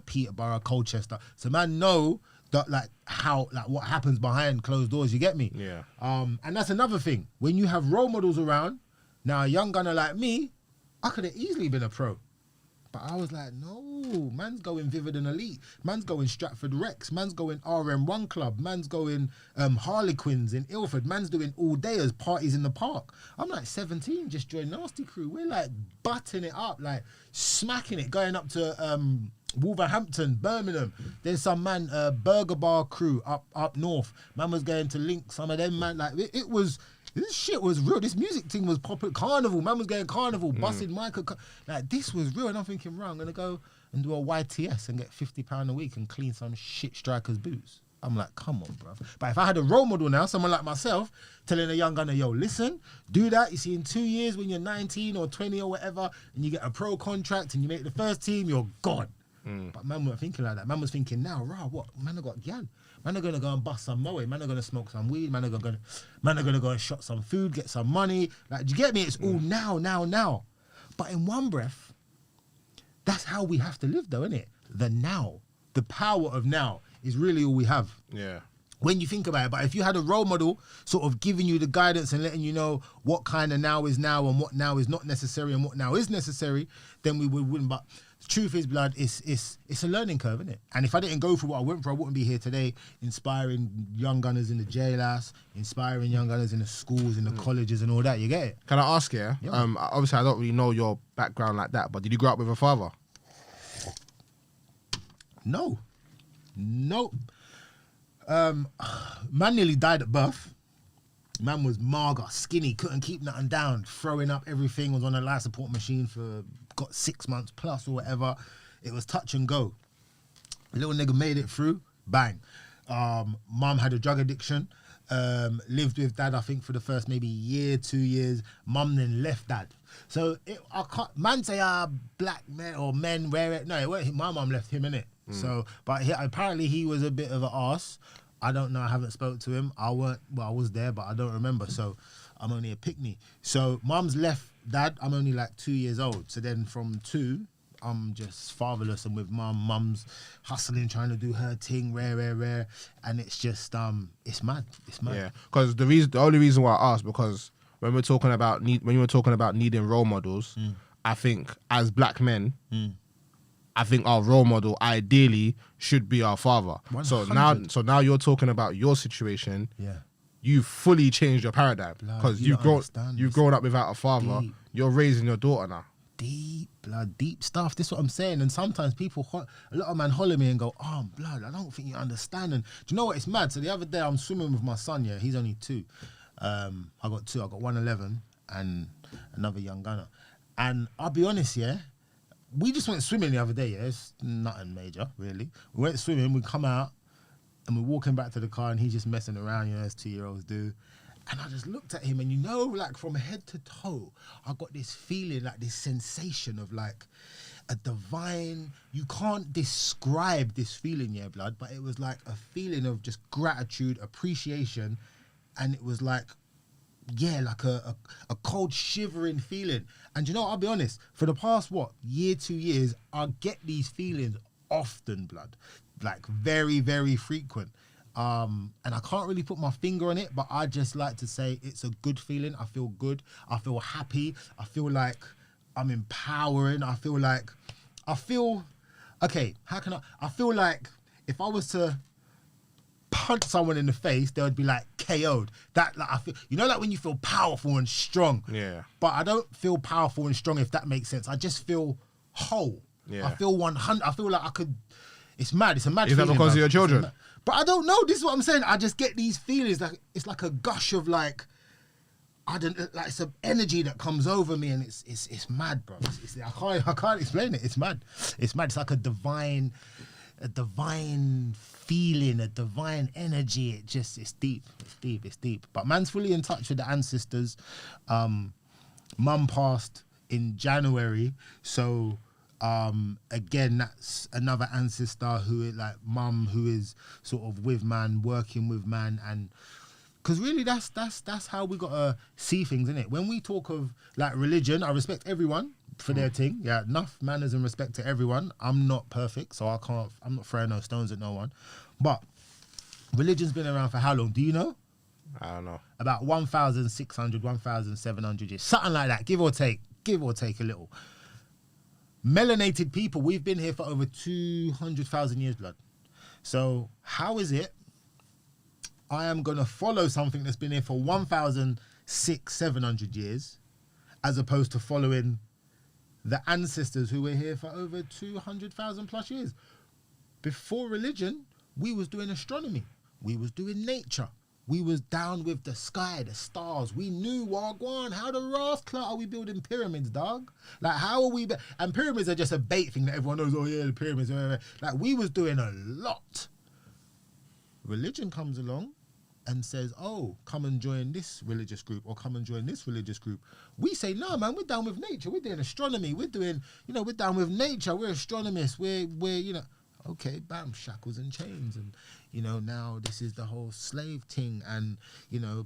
Peterborough, Colchester. So man know that, like, how, like, what happens behind closed doors. You get me? Yeah. And that's another thing. When you have role models around, now a young gunner like me, I could have easily been a pro. But I was like, no, man's going Vivid and Elite. Man's going Stratford Rex. Man's going RM1 Club. Man's going Harlequins in Ilford. Man's doing all day as parties in the park. I'm like 17, just joined Nasty Crew. We're like butting it up, like smacking it, going up to Wolverhampton, Birmingham. There's some man, Burger Bar crew up north. Man was going to Link, some of them, man. Like, it was... This shit was real. This music thing was popping. Carnival, man was going carnival, busting Michael. Like, this was real. And I'm thinking, right, I'm going to go and do a YTS and get £50 a week and clean some shit striker's boots. I'm like, come on, bro. But if I had a role model now, someone like myself, telling a young gunner, yo, listen, do that. You see, in 2 years when you're 19 or 20 or whatever, and you get a pro contract and you make the first team, you're gone. But man wasn't thinking like that. Man was thinking, now, what? Man, I got gal. Man are gonna go and bust some moe. Man are gonna smoke some weed. Man are gonna go and shop some food, get some money. Like, do you get me? It's all now. But in one breath, that's how we have to live, though, isn't it? The now, the power of now is really all we have. Yeah. When you think about it, but if you had a role model sort of giving you the guidance and letting you know what kind of now is now and what now is not necessary and what now is necessary, then we wouldn't. But truth is, blood, it's a learning curve, isn't it? And if I didn't go through what I went through, I wouldn't be here today inspiring young gunners in the jailhouse, inspiring young gunners in the schools, in the colleges and all that. You get it? Can I ask you? Yeah. Obviously, I don't really know your background like that, but did you grow up with a father? No. Nope. Man nearly died at birth. Man was mager, skinny, couldn't keep nothing down, throwing up everything, was on a life support machine for, got 6 months plus or whatever. It was touch and go. Little nigga made it through, bang. Mum had a drug addiction, lived with dad, I think, for the first maybe year, 2 years. Mum then left dad. So I can't, man say, black men or men wear it. No, it weren't him. My mum left him, innit? So, but apparently he was a bit of an arse. I don't know. I haven't spoke to him. I was there, but I don't remember. So I'm only a pickney. So mum's left dad. I'm only like 2 years old. So then from 2, I'm just fatherless and with mum. Mum's hustling, trying to do her thing, rare. And it's just, it's mad. It's mad. Yeah, because the only reason why I asked, because when we're talking about when you were talking about needing role models, I think as black men, I think our role model ideally should be our father. 100. So now you're talking about your situation. Yeah. You've fully changed your paradigm because you you've grown up without a father. Deep. You're raising your daughter now. Deep stuff. This is what I'm saying. And sometimes people, a lot of men holler me and go, "Oh, blood, I don't think you understand." And do you know what? It's mad. So the other day I'm swimming with my son. Yeah, he's only 2. I got 2. I got one 11 and another young gunner. And I'll be honest, yeah. We just went swimming the other day, yeah? It's nothing major, really. We went swimming, we come out, and we're walking back to the car, and he's just messing around, as 2-year-olds do. And I just looked at him, and like from head to toe, I got this feeling, like this sensation of like a divine, you can't describe this feeling, yeah, blood, but it was like a feeling of just gratitude, appreciation, and it was like, yeah, like a cold shivering feeling. And you know, I'll be honest, for the past, 2 years, I get these feelings often, blood. Like very, very frequent. And I can't really put my finger on it, but I just like to say it's a good feeling. I feel good. I feel happy. I feel like I'm empowering. I feel, okay, I feel like if I was to punch someone in the face, they would be like KO'd. That, like, I feel, like when you feel powerful and strong. Yeah. But I don't feel powerful and strong, if that makes sense. I just feel whole. Yeah. I feel 100. I feel like I could. It's mad. It's a mad. Is that feeling, because of bruv. your children? But I don't know. This is what I'm saying. I just get these feelings. Like it's like a gush of like. I don't like. It's an energy that comes over me, and it's mad, bro. I can't explain it. It's mad. It's mad. It's like a divine feeling, a divine energy. It's deep. But man's fully in touch with the ancestors. Mum passed in January, so again, that's another ancestor who, like mum, who is sort of with man, working with man, and because really that's how we gotta see things, innit? When we talk of like religion, I respect everyone for their thing. Yeah, enough manners and respect to everyone. I'm not perfect, so I'm not throwing no stones at no one. But religion's been around for how long? Do you know? I don't know. About 1,600, 1,700 years. Something like that, give or take a little. Melanated people, we've been here for over 200,000 years, blood. So how is it I am going to follow something that's been here for 1,600, 700 years as opposed to following the ancestors who were here for over 200,000 plus years? Before religion, we was doing astronomy. We was doing nature. We was down with the sky, the stars. We knew Wagwan. How the Ras Clot are we building pyramids, dog? Like, how are we? And pyramids are just a bait thing that everyone knows. Oh yeah, the pyramids. Like, we was doing a lot. Religion comes along and says, "Oh, come and join this religious group, or come and join this religious group." We say, "No, man, we're down with nature. We're doing astronomy. We're doing, we're down with nature. We're astronomists. We're okay, bam, shackles and chains, and now this is the whole slave thing, and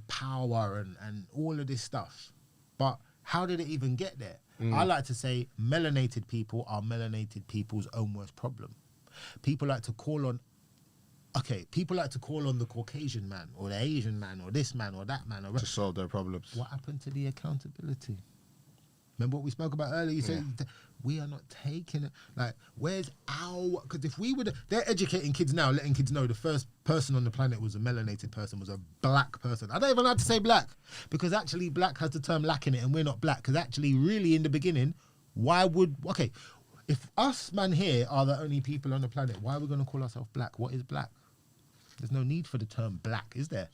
power and all of this stuff." But how did it even get there? I like to say melanated people are melanated people's own worst problem. People like to call on the Caucasian man or the Asian man or this man or that man to solve their problems. What happened to the accountability? Remember what we spoke about earlier? You said we are not taking it. Like, where's our? Because if we would, they're educating kids now, letting kids know the first person on the planet was a melanated person, was a black person. I don't even like to say black because actually black has the term lack in it, and we're not black. Because actually, really, in the beginning, why would if us man here are the only people on the planet, why are we going to call ourselves black? What is black? There's no need for the term black, is there?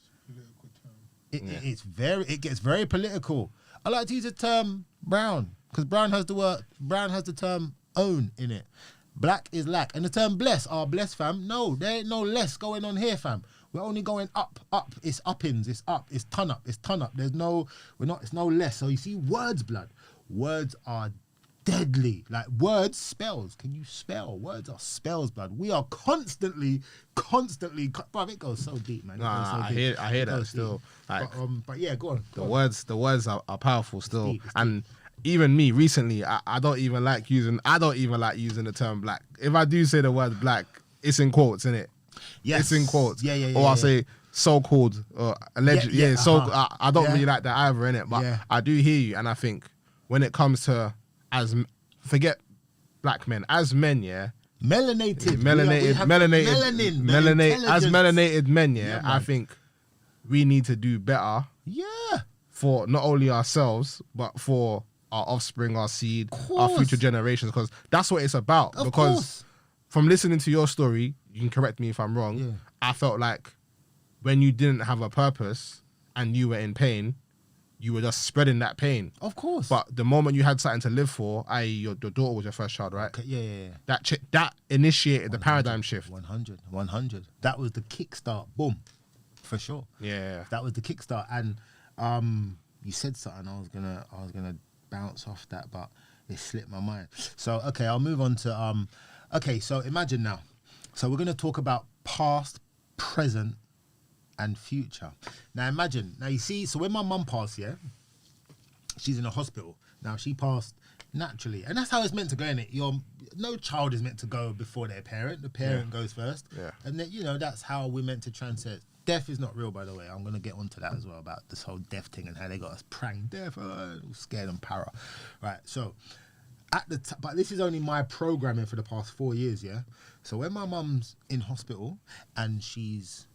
It gets very political. I like to use the term brown because brown has the term own in it. Black is lack, and the term bless. Bless, fam. No, there ain't no less going on here, fam. We're only going up. It's uppins. It's up. It's ton up. It's ton up. It's no less. So you see, words, blood. Words are deadly. Like words, spells. Can you spell? Words are spells, blood. We are constantly. But it goes so deep, man. Nah, I hear that still. Like, but yeah, go on. The words are powerful still, It's deep. and even me recently, I don't even like using the term black. If I do say the word black, it's in quotes, innit? Yes. It's in quotes. Yeah. Or I'll say so-called or alleged. Yeah, I don't Yeah. really like that either, innit? But I do hear you, and I think when it comes to forget black men as men, Melanated men, Yeah, I man. think we need to do better Yeah. for not only ourselves but for our offspring, our seed, our Course. future generations, because that's what it's about. Of because course. from listening to your story, you can correct me if I'm wrong. Yeah. I felt like when you didn't have a purpose and you were in pain, you were just spreading that pain. Of course. But the moment you had something to live for, i.e., your daughter was your first child, right? Okay, yeah. That initiated the paradigm shift. 100. That was the kickstart. Boom. For sure. Yeah. That was the kickstart. And you said something. I was gonna bounce off that, but it slipped my mind. So okay, I'll move on to so imagine now. So we're gonna talk about past, present, and future. Now imagine. Now you see, so when my mum passed, she's in a hospital. Now she passed naturally. And that's how it's meant to go, innit? No child is meant to go before their parent. The parent goes first. Yeah. And then, that's how we're meant to transcend. Death is not real, by the way. I'm going to get onto that as well, about this whole death thing and how they got us praying death, scared and para. Right, so but this is only my programming for the past 4 years, yeah? So when my mum's in hospital and she's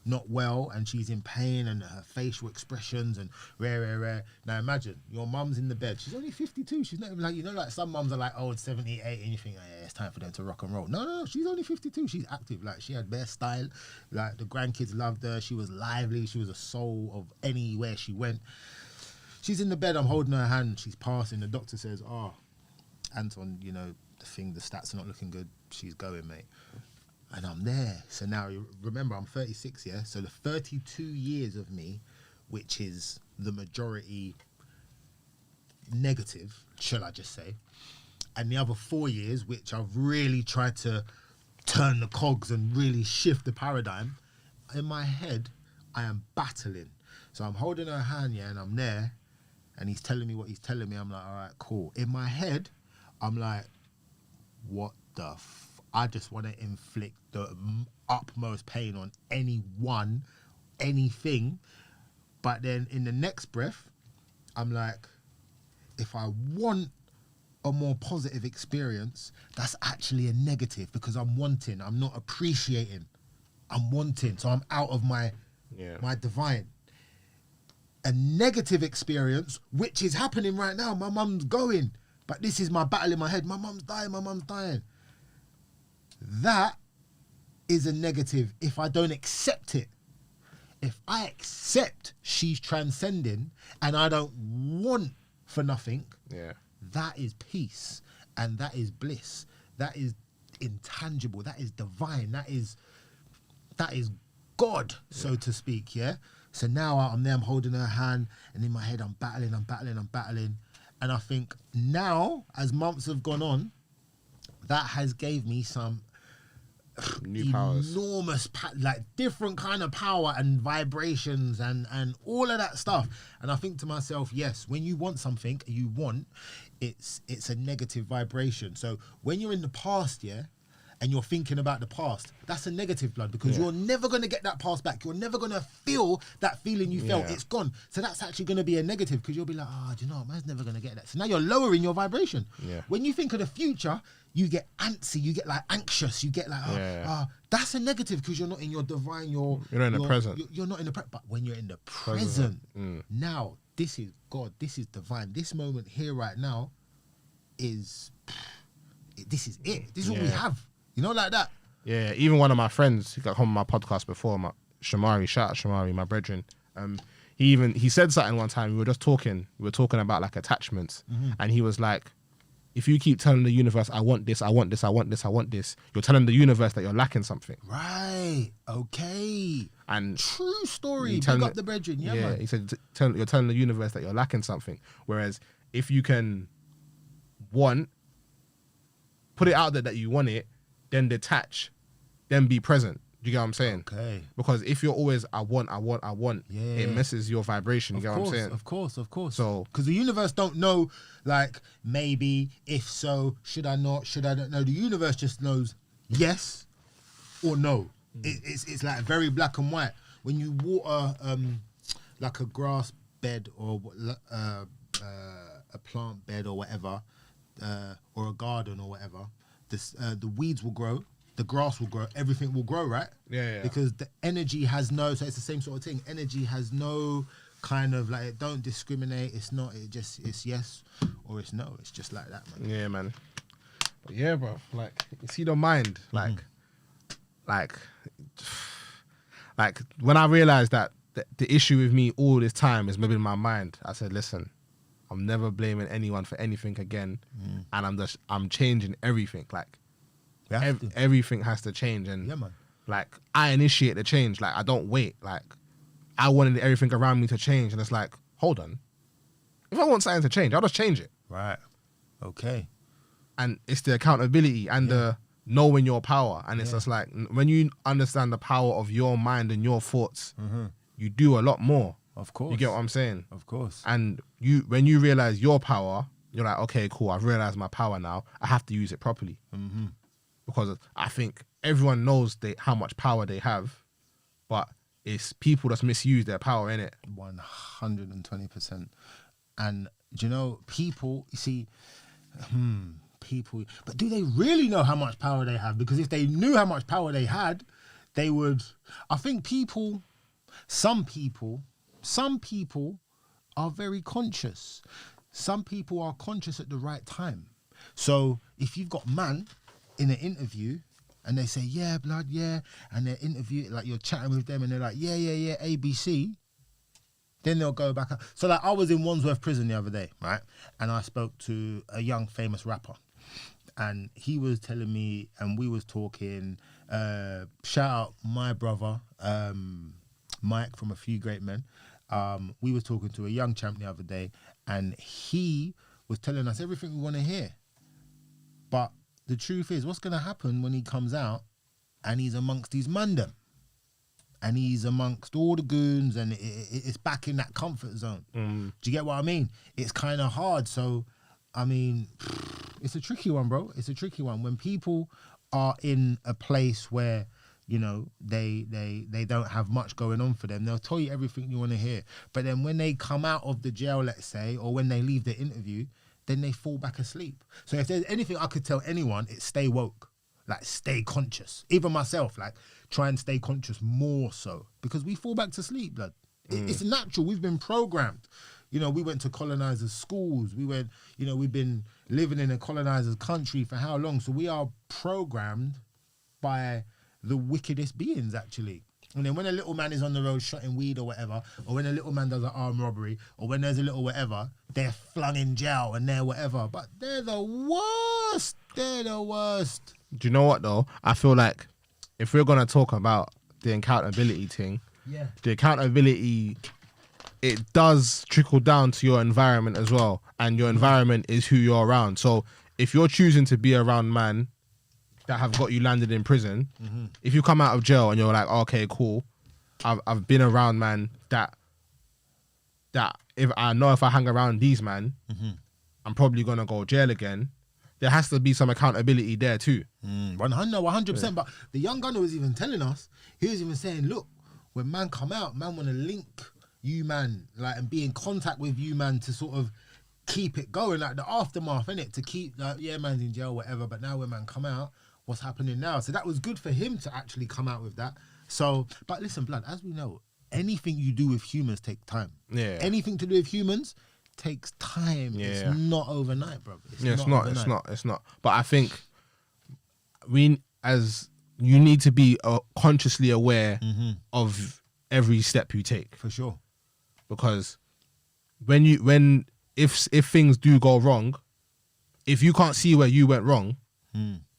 not well and she's in pain and her facial expressions and rare. Now imagine, your mum's in the bed. She's only 52. She's not even like, like some mums are like, oh, it's 78 and you think, it's time for them to rock and roll. No, she's only 52. She's active. Like, she had bare style. Like, the grandkids loved her. She was lively. She was a soul of anywhere she went. She's in the bed. I'm holding her hand. She's passing. The doctor says, Anton, the stats are not looking good. She's going, mate. And I'm there. So now, remember, I'm 36, yeah? So the 32 years of me, which is the majority negative, shall I just say, and the other 4 years, which I've really tried to turn the cogs and really shift the paradigm, in my head, I am battling. So I'm holding her hand, and I'm there, and he's telling me what he's telling me. I'm like, all right, cool. In my head, I'm like, what the I just want to inflict the utmost pain on anything. But then in the next breath, I'm like, if I want a more positive experience, that's actually a negative because I'm wanting, I'm not appreciating. I'm wanting, so I'm out of my divine. A negative experience, which is happening right now. My mum's going, but this is my battle in my head. My mum's dying. That is a negative if I don't accept it. If I accept she's transcending and I don't want for nothing, that is peace and that is bliss. That is intangible. That is divine. That is God, so to speak, yeah? So now I'm there, I'm holding her hand, and in my head I'm battling. And I think now, as months have gone on, that has gave me some new powers, enormous, different kind of power and vibrations and all of that stuff. And I think to myself, yes, when you want something, it's a negative vibration. So when you're in the past, and and you're thinking about the past, that's a negative, blood, because you're never going to get that past back. You're never going to feel that feeling you felt. Yeah. It's gone. So that's actually going to be a negative, because you'll be like, do you know what, man's never going to get that. So now you're lowering your vibration. Yeah. When you think of the future, you get antsy, you get like anxious, you get like, that's a negative, because you're not in your divine, you're not in the present. You're not in the present. But when you're in the present, now this is God, this is divine. This moment here right now is, this is it. This is what we have. You know, like that. Yeah, even one of my friends, he got on my podcast before, Shamari, shout out Shamari, my brethren. He said something one time. We were talking about like attachments, and he was like, if you keep telling the universe, I want this, I want this, I want this, I want this, you're telling the universe that you're lacking something. Right. Okay. And true story. Big up the brethren. Yeah, man. He said you're telling the universe that you're lacking something. Whereas if you can put it out there that you want it, then detach, then be present. Do you get what I'm saying? Okay. Because if you're always I want, it messes your vibration. You get what I'm saying? Of course. So, because the universe don't know, like, maybe, if so, should I not, should I not know? The universe just knows yes or no. It's like very black and white. When you water like a grass bed or a plant bed or whatever, or a garden or whatever, the weeds will grow. The grass will grow, everything will grow, right? Yeah. Because the energy has so it's the same sort of thing. Energy has no kind of, like, it don't discriminate. It's yes or it's no. It's just like that, man. Yeah, man. But yeah, bro. Like, you see the mind, like when I realized that the issue with me all this time is maybe in my mind, I said, listen, I'm never blaming anyone for anything again, and I'm changing everything. Like, everything has to change, and yeah, man. Like, I initiate the change. Like, I don't wait. Like, I wanted everything around me to change, and it's like, hold on. If I want something to change, I'll just change it. Right. Okay. And it's the accountability and the knowing your power, and it's just like, when you understand the power of your mind and your thoughts, you do a lot more. Of course. You get what I'm saying? Of course. And when you realize your power, you're like, okay, cool. I've realized my power now. I have to use it properly. Because I think everyone knows how much power they have, but it's people that misuse their power, innit? 120%. And, do you know, people, you see, people, but do they really know how much power they have? Because if they knew how much power they had, they would, I think some people are very conscious. Some people are conscious at the right time. So if you've got man in an interview and they say, yeah, blood, yeah, and they're interviewing, like, you're chatting with them and they're like, yeah, ABC, then they'll go back up. So, like, I was in Wandsworth Prison the other day, right? And I spoke to a young famous rapper, and he was telling me, and we was talking, shout out my brother, Mike from A Few Great Men. We was talking to a young champ the other day, and he was telling us everything we want to hear. But the truth is, what's going to happen when he comes out and he's amongst these mandem and he's amongst all the goons and it's back in that comfort zone? Do you get what I mean? It's kind of hard. So, I mean, it's a tricky one, bro. It's a tricky one. When people are in a place where, you know, they don't have much going on for them, they'll tell you everything you want to hear. But then when they come out of the jail, let's say, or when they leave the interview, then they fall back asleep. So if there's anything I could tell anyone, it's stay woke. Like, stay conscious. Even myself, like, try and stay conscious more so. Because we fall back to sleep, blood. It's natural. We've been programmed. You know, we went to colonizers' schools. We've been living in a colonizer's country for how long? So we are programmed by the wickedest beings, actually. And then when a little man is on the road shotting weed or whatever, or when a little man does an armed robbery, or when there's a little whatever, they're flung in jail and they're whatever. But they're the worst. They're the worst. Do you know what, though? I feel like if we're going to talk about the accountability thing, the accountability, it does trickle down to your environment as well. And your environment is who you're around. So if you're choosing to be around man that have got you landed in prison, if you come out of jail and you're like, okay, cool, I've been around man that if I hang around these man, I'm probably gonna go jail again, there has to be some accountability there too. 100%. But the young gunner was even telling us, he was even saying, look, when man come out, man want to link you, man, like, and be in contact with you, man, to sort of keep it going, like the aftermath, innit? To keep, like, yeah, man's in jail, whatever, but now when man come out, what's happening now? So that was good for him to actually come out with that. So, but listen, blood, as we know, anything you do with humans take time. Yeah. Anything to do with humans takes time. Yeah. It's not overnight, bro. It's not. But I think you need to be consciously aware of every step you take, For sure. because if things do go wrong, if you can't see where you went wrong,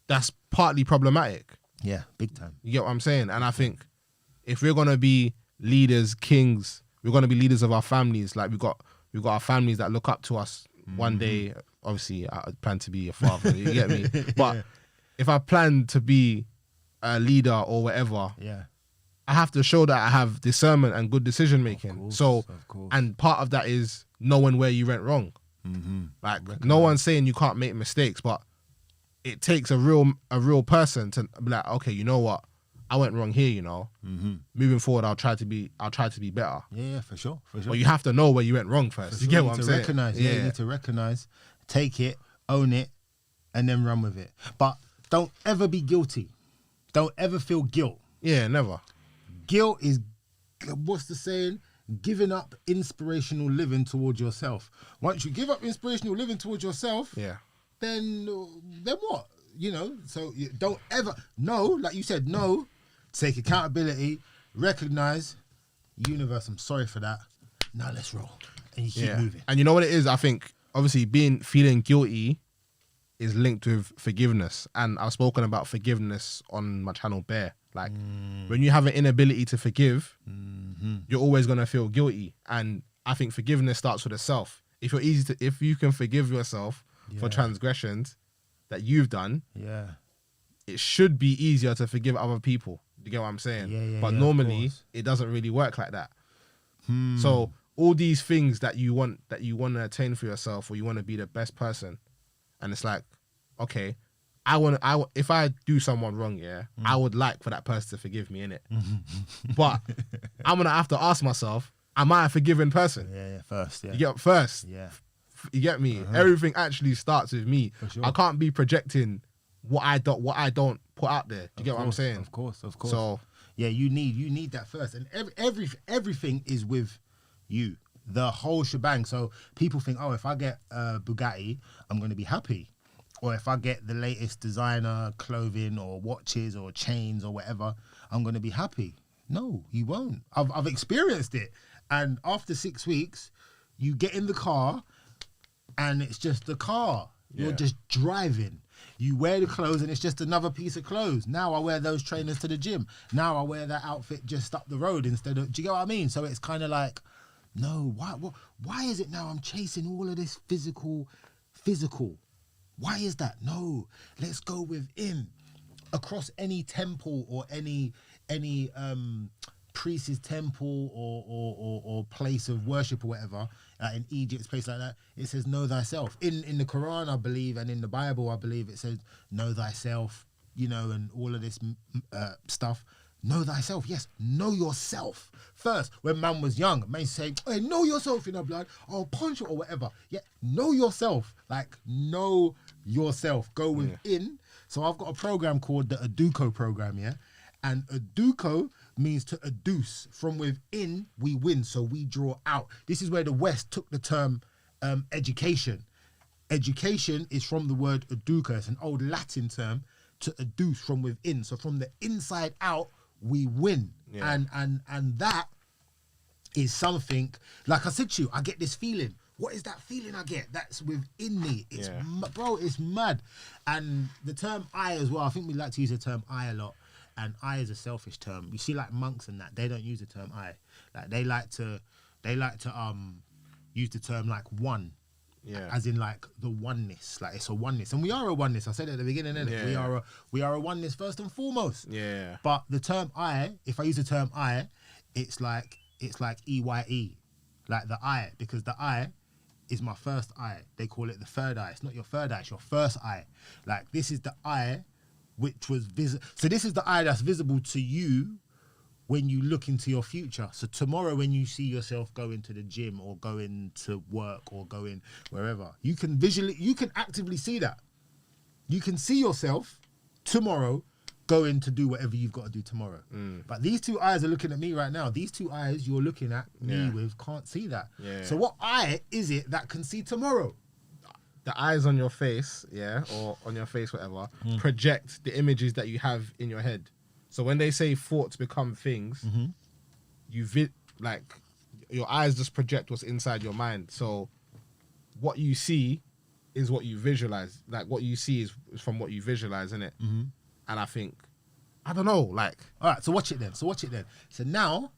that's partly problematic. Yeah, big time. You get what I'm saying? And I think if we're gonna be leaders, kings, we're gonna be leaders of our families. Like we've got our families that look up to us. One day, obviously, I plan to be a father. You get me? But if I plan to be a leader or whatever, Yeah. I have to show that I have discernment and good decision making. So, of course. and part of that is knowing where you went wrong. Like, no one's saying you can't make mistakes, but it takes a real person to be like, okay, you know what, I went wrong here. You know, moving forward, I'll try to be better. Yeah, for sure. But you have to know where you went wrong first. You get what I'm saying? Recognize, you need to recognize, take it, own it, and then run with it. But don't ever be guilty. Don't ever feel guilt. Yeah, never. Guilt is, what's the saying? Giving up inspirational living towards yourself. Once you give up inspirational living towards yourself, Yeah. then what? You know, so you don't ever, no, like you said, no, take accountability, recognize, universe, I'm sorry for that. Now let's roll. And you keep moving. And you know what it is? I think obviously feeling guilty is linked with forgiveness. And I've spoken about forgiveness on my channel Bear. Like when you have an inability to forgive, you're always gonna feel guilty. And I think forgiveness starts with the self. If you can forgive yourself for transgressions that you've done, it should be easier to forgive other people. You get what I'm saying? But normally it doesn't really work like that. So all these things that you want to attain for yourself, or you want to be the best person, and it's like, okay, if I do someone wrong, I would like for that person to forgive me, innit? But I'm gonna have to ask myself, am I a forgiving person? First, You get first. Yeah. You get me? Everything actually starts with me. Sure. I can't be projecting what I don't put out there. Do you get what I'm saying? Of course. So yeah, you need that first, and everything is with you, the whole shebang. So people think, oh, if I get a Bugatti, I'm going to be happy, or if I get the latest designer clothing or watches or chains or whatever, I'm going to be happy. No, you won't. I've experienced it, and after 6 weeks, you get in the car, and it's just the car. You're just driving. You wear the clothes and it's just another piece of clothes. Now I wear those trainers to the gym. Now I wear that outfit just up the road instead of, do you get what I mean? So it's kind of like, no, why is it now I'm chasing all of this physical? Why is that? No, let's go within. Across any temple or any priest's temple or place of worship or whatever, in Egypt, place like that, it says know thyself. In the Quran, I believe, and in the Bible, I believe it says know thyself, you know, and all of this stuff. Know thyself, yes, know yourself first. When man was young, man say, hey, know yourself, you know, blood, I'll punch you or whatever. Yeah, know yourself, like know yourself, go within. So I've got a program called the Aduko program, yeah? And Aduko means to adduce. From within, we win, so we draw out. This is where the West took the term education. Education is from the word aduco. It's an old Latin term to adduce, from within. So from the inside out, we win. Yeah. And that is something, like I said to you, I get this feeling. What is that feeling I get? That's within me. It's bro, it's mad. And the term I as well, I think we like to use the term I a lot. And I is a selfish term. You see, like monks and that, they don't use the term I. Like they like to use the term like one. Yeah. As in like the oneness. Like it's a oneness. And we are a oneness. I said it at the beginning, innit? Yeah. We are a oneness first and foremost. Yeah. But the term I, if I use the term I, it's like EYE. Like the I, because the I is my first eye. They call it the third eye. It's not your third eye, it's your first eye. Like, this is the eye which was visible. So this is the eye that's visible to you when you look into your future. So tomorrow when you see yourself going to the gym or going to work or going wherever, you can actively see that. You can see yourself tomorrow going to do whatever you've got to do tomorrow. But these two eyes are looking at me right now. These two eyes you're looking at me with can't see that. Yeah. So what eye is it that can see tomorrow? The eyes on your face, or on your face, whatever, project the images that you have in your head. So when they say thoughts become things, like your eyes just project what's inside your mind. So what you see is what you visualize. Like what you see is from what you visualize, innit? And I think, I don't know, like... All right, so watch it then. So now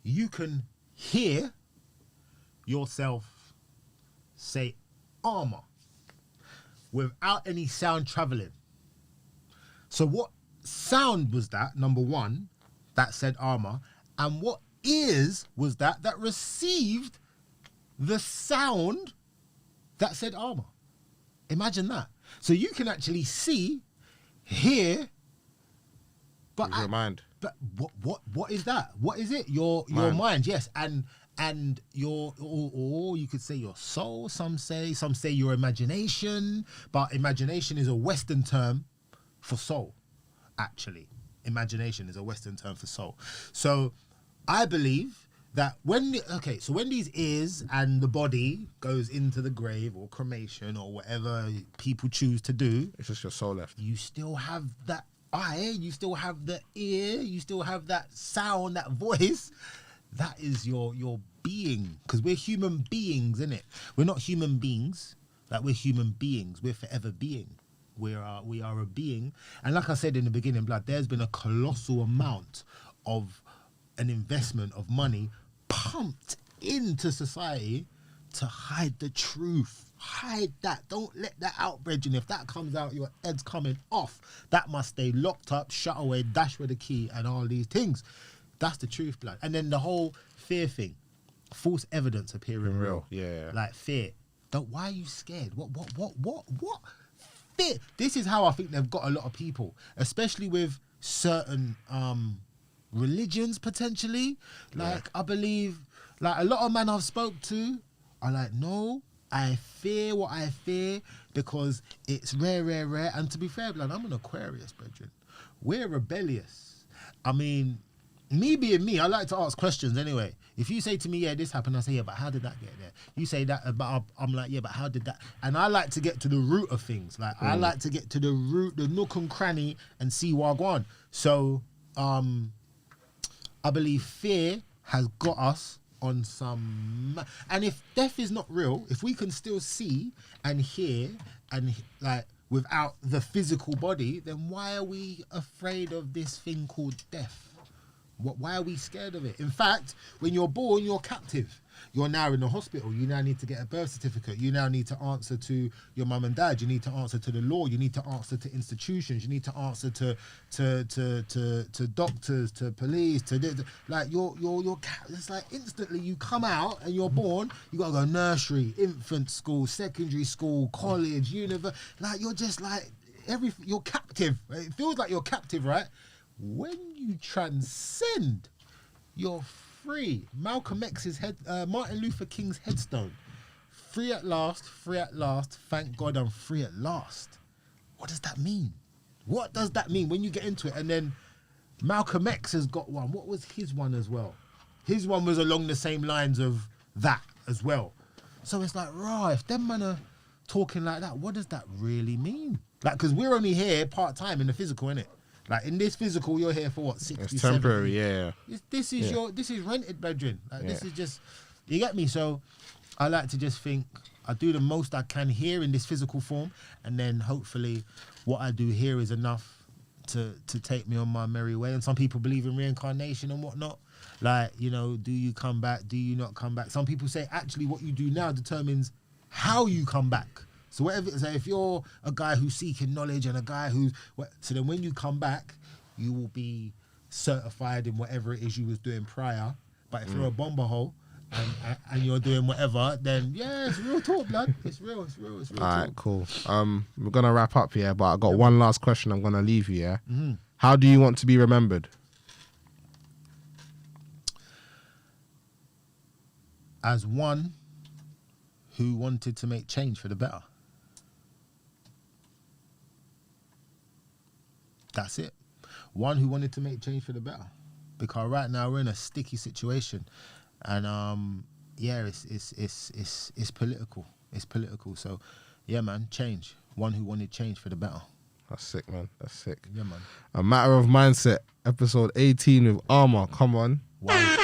you can hear yourself say armor without any sound traveling. So what sound was that, number one, that said armor, and what ears was that received the sound that said armor? Imagine that. So you can actually see, hear, but With your mind. But what is that? What is it? Your mind, yes, and your, or you could say your soul. Some say your imagination, but imagination is a Western term for soul. Actually, imagination is a Western term for soul. So I believe that when these ears and the body goes into the grave or cremation or whatever people choose to do, It's just your soul left. you still have that eye, you still have the ear, you still have that sound, that voice. That is your being, because we're human beings, innit? We're not human beings, like we're human beings. We're forever being. We are a being, and like I said in the beginning, blood, there's been a colossal amount of an investment of money pumped into society to hide the truth. Hide that. Don't let that out, brethren. If that comes out, your head's coming off. That must stay locked up, shut away, dash with a key, and all these things. That's the truth, blood. And then the whole fear thing, false evidence appearing real. Yeah. Like fear. Why are you scared? What? Fear. This is how I think they've got a lot of people, especially with certain religions potentially. Like I believe, like a lot of men I've spoke to are like, no, I fear what I fear because it's rare. And to be fair, blood, I'm an Aquarius, brethren. We're rebellious. I mean, me being me, I like to ask questions anyway. If you say to me, yeah, this happened, I say, yeah, but how did that get there? You say that, but I'm like, yeah, but how did that? And I like to get to the root of things. Like, I like to get to the root, the nook and cranny, and see wagwan. So, I believe fear has got us on some... And if death is not real, if we can still see and hear and, like, without the physical body, then why are we afraid of this thing called death? Why are we scared of it? In fact, when you're born, you're captive. You're now in the hospital. You now need to get a birth certificate. You now need to answer to your mum and dad. You need to answer to the law. You need to answer to institutions. You need to answer to doctors, to police, like it's like instantly you come out and you're born. You gotta go nursery, infant school, secondary school, college, university. Like you're just like you're captive. It feels like you're captive, right? When you transcend, you're free. Malcolm X's Martin Luther King's headstone. Free at last, thank God I'm free at last. What does that mean? What does that mean when you get into it? And then Malcolm X has got one. What was his one as well? His one was along the same lines of that as well. So it's like, raw, if them man are talking like that, what does that really mean? Like, because we're only here part-time in the physical, innit? Like in this physical, you're here for what, 60, It's temporary, 70? This is rented, brethren. Like this is just, you get me? So I like to just think I do the most I can here in this physical form, and then hopefully what I do here is enough to take me on my merry way. And some people believe in reincarnation and whatnot. Like, you know, do you come back? Do you not come back? Some people say actually what you do now determines how you come back. So whatever, so if you're a guy who's seeking knowledge and a guy so then when you come back, you will be certified in whatever it is you was doing prior. But if you're a bomber hole and you're doing whatever, then yeah, it's real talk, blood. It's real. It's real All talk. right, cool. We're gonna wrap up here, but I got one last question. I'm gonna leave you. Yeah. How do you want to be remembered? As one who wanted to make change for the better. That's it. One who wanted to make change for the better. Because right now we're in a sticky situation, and yeah, it's political. It's political. So yeah, man, change. One who wanted change for the better. That's sick, man. That's sick. Yeah, man. A Matter of Mindset, episode 18 with Armour. Come on. Wow.